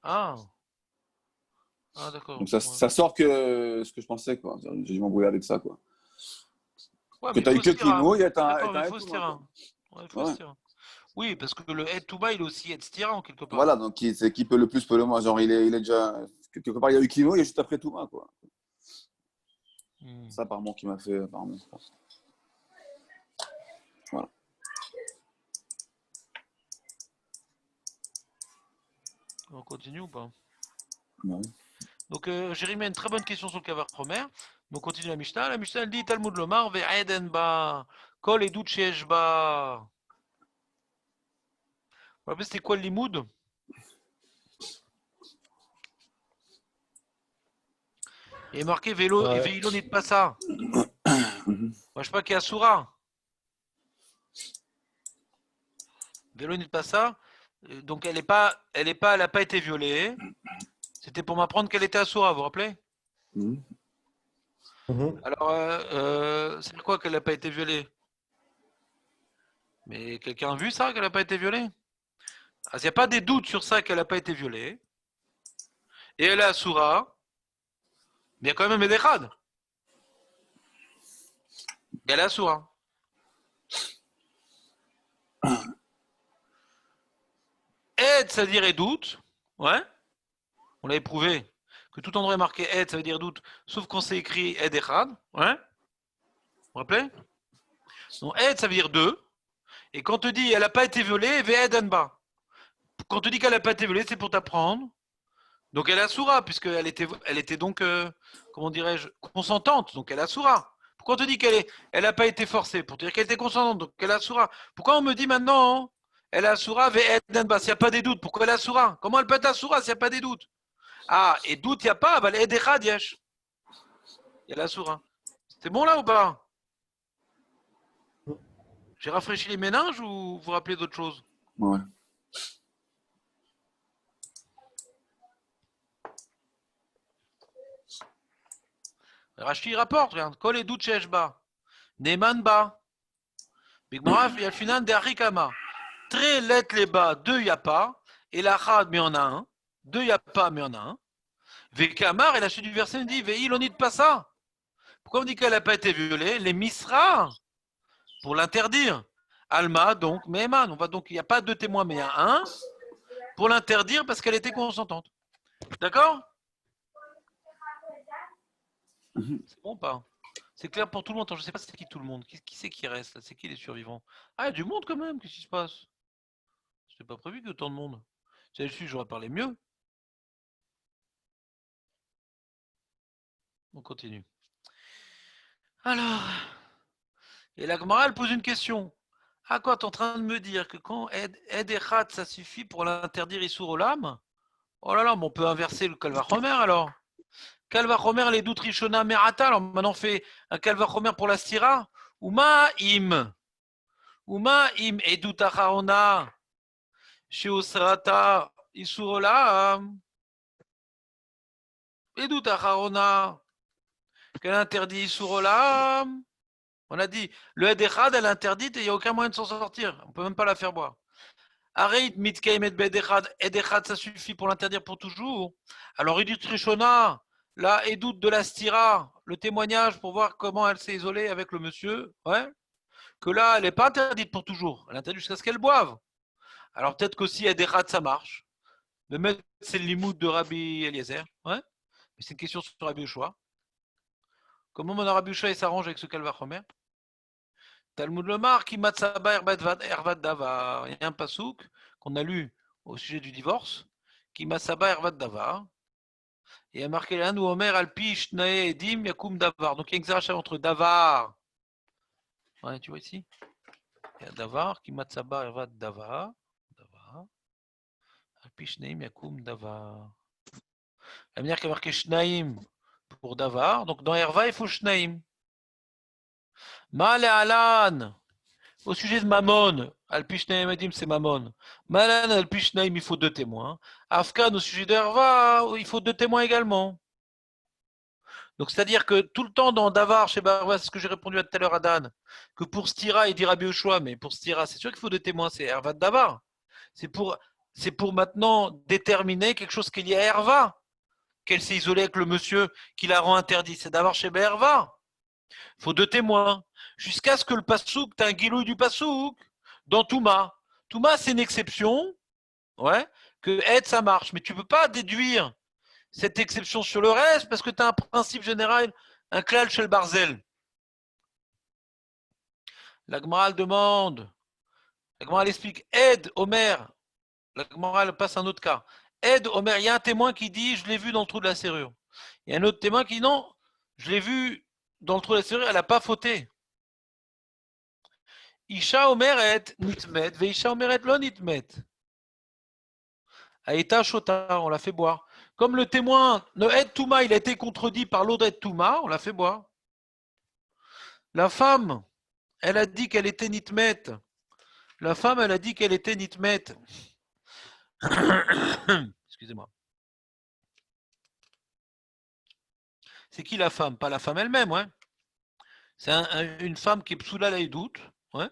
Ah, d'accord. Donc ça sort que ce que je pensais, quoi. J'ai dû m'embrouiller avec ça, quoi. Ouais, Que mais tu as eu que Kinouï et tu as D'accord, un il Ed faut Touma. Ouais, il faut Oui, parce que le Ed Touba, il est aussi Ed Stira en quelque part. Voilà, donc qui peut le plus, peut le moins. Genre, il est déjà. Quelque part, il y a eu Kinouï et juste après Touma, quoi. Ça, apparemment, qui m'a fait. Apparemment, je pense. Voilà. On continue ou pas? Ouais. Donc, Jérémy a une très bonne question sur le Kavar Promer. Donc, continue la Mishnah. La Mishnah, elle dit Talmud Lomar, Ve'eden ba, Kol edut sheyesh ba. Vous vous rappelez, c'était quoi le limoud? Il est marqué Vélo, Ouais. Veilo n'est pas ça. Moi, je sais pas qu'il y a Soura. Vélo n'est pas ça. Donc, elle n'a pas été violée. C'était pour m'apprendre qu'elle était Asura, vous vous rappelez? Alors, c'est quoi qu'elle n'a pas été violée? Mais quelqu'un a vu ça, qu'elle n'a pas été violée? Il n'y a pas des doutes sur ça qu'elle n'a pas été violée. Et elle est Asura. Mais il y a quand même Edechad. Elle est Asura. Ed, ça veut dire doute. Ouais. On l'a éprouvé. Que tout endroit est marqué Ed, ça veut dire doute. Sauf quand c'est écrit Ed Echad. Ouais. Vous vous rappelez? Donc Ed, ça veut dire 2. Et quand on te dit elle n'a pas été violée, Ve'ed Anba. Quand on te dit qu'elle n'a pas été violée, c'est pour t'apprendre. Donc elle est Asura, puisqu'elle était donc, comment dirais-je, consentante. Donc elle est Asura. Pourquoi on te dit qu'elle n'a pas été forcée? Pour te dire qu'elle était consentante, donc elle est Asura. Pourquoi on me dit maintenant, elle est Asura, Ve'ed Anba, s'il n'y a pas des doutes? Pourquoi elle est Asura? Comment elle peut être Asura s'il n'y a pas des doutes? Ah, et doute, il n'y a pas, elle est Echad yesh. Il y a la Asura. C'est bon là ou pas? J'ai rafraîchi les méninges ou vous vous rappelez d'autre chose? Ouais. Rashi rapporte, regarde. Kol edut sheyesh ba. Neman ba. Bigmara yalfinan de Arikama. Très let les bas, 2 il n'y a pas. Et la chad, mais on a un. 2 il n'y a pas, mais on a un. Vekamar, et la suite du verset me dit Veil on dit pas ça. Pourquoi on dit qu'elle n'a pas été violée? Les misra, pour l'interdire. Alma, donc, Meheman. On va donc, il n'y a pas 2 témoins, mais il y a un. Pour l'interdire parce qu'elle était consentante. D'accord? C'est bon ou pas? C'est clair pour tout le monde. Attends, je ne sais pas c'est qui tout le monde. Qui c'est qui reste là? C'est qui les survivants? Ah, il y a du monde quand même. Qu'est-ce qui se passe? C'était pas prévu qu'il y ait autant de monde. Si elle suit, j'aurais parlé mieux. On continue. Alors, et la Gemara, elle pose une question. Ah quoi, tu es en train de me dire que quand Ed Echad, ça suffit pour l'interdire Issour Olam? Oh là là, mais on peut inverser le Kalvachomer alors. Kalvachomer les doutes Rishona Merata. Alors maintenant on fait un Kalvachomer pour la stira. Uma im edut acharona sheosrata isurolam. Edut acharona. Qu'elle interdit isurolam. On a dit, le Edechad, elle est interdite et il n'y a aucun moyen de s'en sortir. On ne peut même pas la faire boire. Areit mitkeim et bedechad. Edechad, ça suffit pour l'interdire pour toujours. Alors, Edut Rishona, la Edut de la Stira, le témoignage pour voir comment elle s'est isolée avec le monsieur, ouais, que là, elle n'est pas interdite pour toujours. Elle est interdite jusqu'à ce qu'elle boive. Alors, peut-être qu'aussi Edechad, ça marche. Le maître, c'est le limoud de Rabbi Eliezer, ouais. Mais c'est une question sur Rabbi Yoshua. Comment mon Rabbi Yoshua s'arrange avec ce Kalvachomer? Talmud Lomar, qui matzaba ervad davar. Il y a un pasouk qu'on a lu au sujet du divorce, qui matzaba ervad davar. Et il y a marqué là, nous Omer alpi shnae edim yakum davar. Donc il y a une xéracha entre davar. Ouais, tu vois ici. Il y a davar, qui matzaba ervad davar. Davar. Alpi shnaim yakum davar. La manière qu'il y a marqué shnaim pour davar. Donc dans erva, il faut shnaim. Mal et alan. Au sujet de Mammon, Al-Pishnaim Edim, c'est Mammon. Malan Al-Pishnaim, il faut 2 témoins. Afkan, au sujet d'Herva, il faut 2 témoins également. Donc, c'est-à-dire que tout le temps dans Davar, chez Barva, c'est ce que j'ai répondu à tout à l'heure à Dan, que pour Stira, il dit Rabbi Yoshua, mais pour Stira, c'est sûr qu'il faut 2 témoins, c'est Herva de Davar. C'est pour maintenant déterminer quelque chose qui est lié à Herva, qu'elle s'est isolée avec le monsieur qui la rend interdit. C'est Davar chez Herva. Il faut 2 témoins. Jusqu'à ce que le pasouk, tu as un guilouille du pasouk dans Touma. Touma, c'est une exception, ouais, que aide, ça marche. Mais tu ne peux pas déduire cette exception sur le reste parce que tu as un principe général, un klal chez le barzel. La Gemara demande, la Gemara explique, aide Omer. La Gemara passe un autre cas. Aide Omer, il y a un témoin qui dit, je l'ai vu dans le trou de la serrure. Il y a un autre témoin qui dit, non, je l'ai vu dans le trou de la serrure, elle n'a pas fauté. Isha omeret nitmet, veisha omeret lo nitmet. Aïta shota, on l'a fait boire. Comme le témoin, le Ed Touma, il a été contredit par l'autre Ed Touma, on l'a fait boire. La femme, elle a dit qu'elle était nitmet. La femme, elle a dit qu'elle était nitmet. Excusez-moi. C'est qui la femme? Pas la femme elle-même, ouais. C'est une femme qui est psoula la doute, ouais.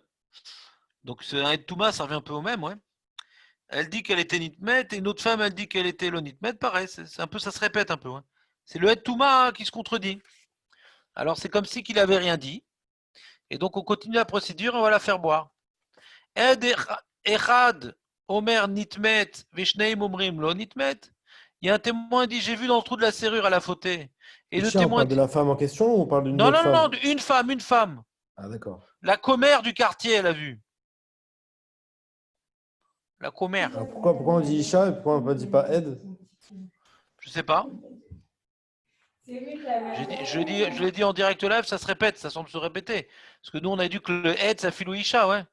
Donc c'est un Ed Touma, ça revient un peu au même, ouais. Elle dit qu'elle était nitmet et une autre femme, elle dit qu'elle était lo nitmet. Pareil, c'est un peu, ça se répète un peu. Ouais. C'est le Ed Touma qui se contredit. Alors c'est comme si qu'il n'avait rien dit. Et donc on continue la procédure, on va la faire boire. Ed echad omer nitmet veshneim omrim lo nitmet. Il y a un témoin qui dit j'ai vu dans le trou de la serrure à la fautée. Et le Ici, on témoin parle de la femme en question ou on parle d'une non, autre non, non, femme? une femme. Ah, d'accord. La commère du quartier, elle a vu. La commère. Alors, pourquoi on dit Isha et pourquoi on ne dit pas Ed? Je sais pas. Je l'ai dit en direct live, ça se répète, ça semble se répéter. Parce que nous, on a dit que le Ed, ça file au Isha, ouais.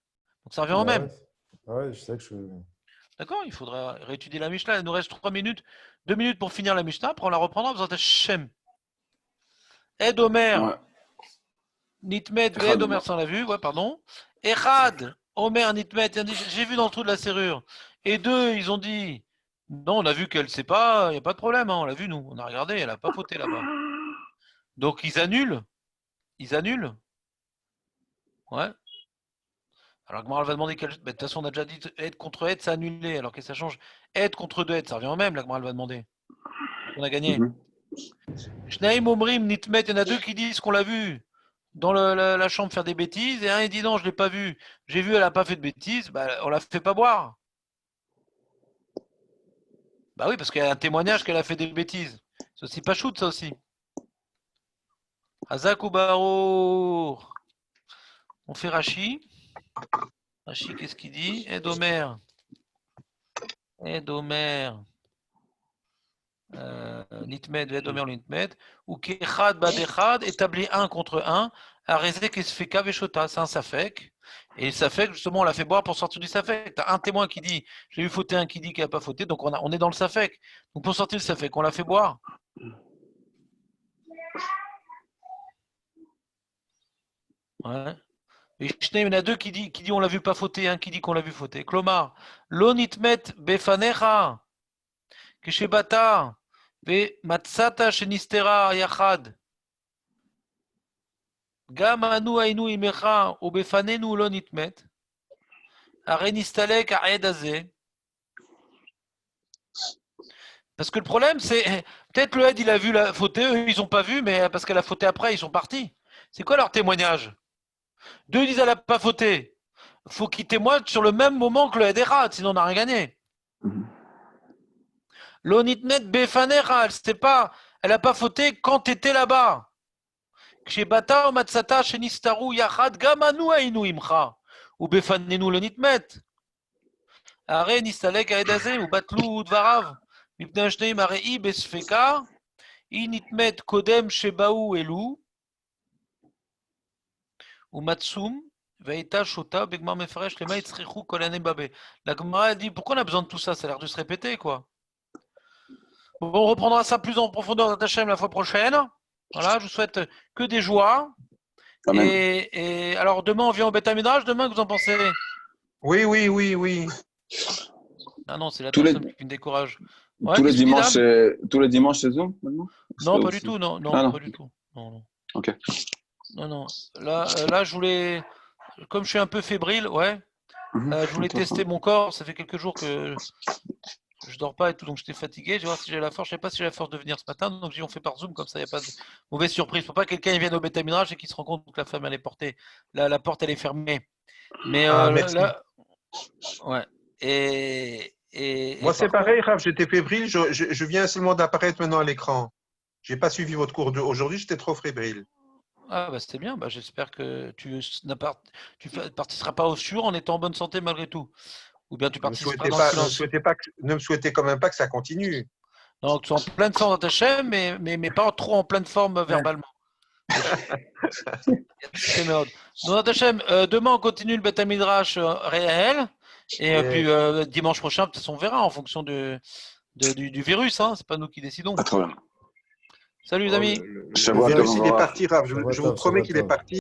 Donc ça revient au même. Ouais, je sais que je... D'accord, il faudra réétudier la Mishnah. Il nous reste 3 minutes, 2 minutes pour finir la Mishnah. Après, on la reprendra. Vous êtes Shem. Ed Omer. Ouais. Nitmet, Ed Omer, ça on l'a vu, ouais, pardon. Echad, Omer, Nitmet, j'ai vu dans le trou de la serrure. Et 2, ils ont dit, non, on a vu qu'elle ne sait pas, il n'y a pas de problème, hein, on l'a vu nous, on a regardé, elle n'a pas fauté là-bas. Donc ils annulent. Ouais. Alors Gmar va demander quelle. De toute façon, on a déjà dit aide contre aide, c'est annulé. Alors qu'est-ce que ça change? Aide contre 2 aides, ça revient au même, la Gmar va demander. On a gagné. Shnaim Omrim, Nitmet, il y en a 2 qui disent qu'on l'a vu dans la chambre faire des bêtises, et un il dit non, je ne l'ai pas vu. J'ai vu, elle n'a pas fait de bêtises, bah, on la fait pas boire. Bah oui, parce qu'il y a un témoignage qu'elle a fait des bêtises. C'est aussi pas shoot, ça aussi. Hazak ou Baro. On fait Rashi. Rashi, qu'est-ce qu'il dit? Edomer. Nitmed, Edomer, Nitmed. Ou Kechad, Badechad, établi 1 contre 1. Arezek et Sfeka Veshota, c'est un Safek. Et le Safek, justement, on l'a fait boire pour sortir du Safek. Tu as un témoin qui dit, j'ai eu fauté, un qui dit qu'il n'a pas fauté, donc on est dans le Safek. Donc pour sortir du Safek, on l'a fait boire. Ouais. Et il y en a deux qui dit on l'a vu pas fauter, un qui dit qu'on l'a vu fauter. Klomar, lo nitmet befanecha, כשבאת ומצאת שנסתרה יחד. גם אנו היינו עמך ובפנינו לא נתמת. הרי נסתלק העד הזה. Parce que le problème, c'est peut-être le aide, il a vu la fautée, eux, ils n'ont pas vu, mais parce qu'elle a fauté après, ils sont partis. C'est quoi leur témoignage? Deux disent elle n'a pas fauté. Il faut qu'ils témoignent sur le même moment que le aide est rad, sinon on n'a rien gagné. L'onitnet befanecha, elle n'a pas fauté quand tu étais là-bas. כשבאת ומצאת שנסתרו יחד, גם אנו היינו עמך, ובפנינו לא נתמת. הרי נסתלק העד הזה ובטלו דבריו. מפני השניים הרי היא בספקה, היא נתמת קודם שבאו אלו, ומצום, והייתה שותה בגמר מפרש, למה יצריכו כל עיני בבה. La Gemara dit, pourquoi on a besoin de tout ça? Ça a l'air de se répéter, quoi. Bon, on reprendra ça plus en profondeur d'Hachem la fois prochaine. Voilà, je vous souhaite que des joies. Amen. Et alors, demain, on vient au Beth Midrash. Demain, que vous en pensez? Oui. Ah non, c'est la Tous les- personne qui me décourage. Ouais, tous les qu'est-ce que tu dis, dimanches, Dame? tous les dimanches chez Zoom maintenant? Non, C'est pas aussi- du tout. Non, Ah, non. pas du tout. Non. Ok. Non. Là, je voulais, comme je suis un peu fébrile, ouais, je voulais tester mon corps. Ça fait quelques jours que je dors pas et tout, donc j'étais fatigué. Je vais voir si j'ai la force. Je sais pas si j'ai la force de venir ce matin. Donc, on fait par Zoom, comme ça, il n'y a pas de mauvaise surprise. Faut pas que quelqu'un vienne au Beth Midrash et qu'il se rend compte que la femme, elle est portée. La porte, elle est fermée. Mais Merci. là, ouais. Moi, et c'est par pareil, Rav, j'étais fébrile. Je viens seulement d'apparaître maintenant à l'écran. J'ai pas suivi votre cours aujourd'hui, j'étais trop fébrile. Ah bah c'était bien, bah, j'espère que tu participeras pas au sur en étant en bonne santé malgré tout. Ou bien tu Ne me participeras souhaitez dans le pas, silence. ne me souhaitez quand même pas que ça continue. Non, que tu sois en pleine forme dans ta chaîne, mais pas trop en pleine forme verbalement. C'est merde. Donc, Natachem, demain on continue le Beth Midrash réel. Et puis dimanche prochain, peut-être on verra en fonction du virus. Hein, c'est pas nous qui décidons. Pas de problème. Salut les amis. Le Shabbat virus, Tov, il est Noah. parti, Rav. Je vous promets qu'il est parti.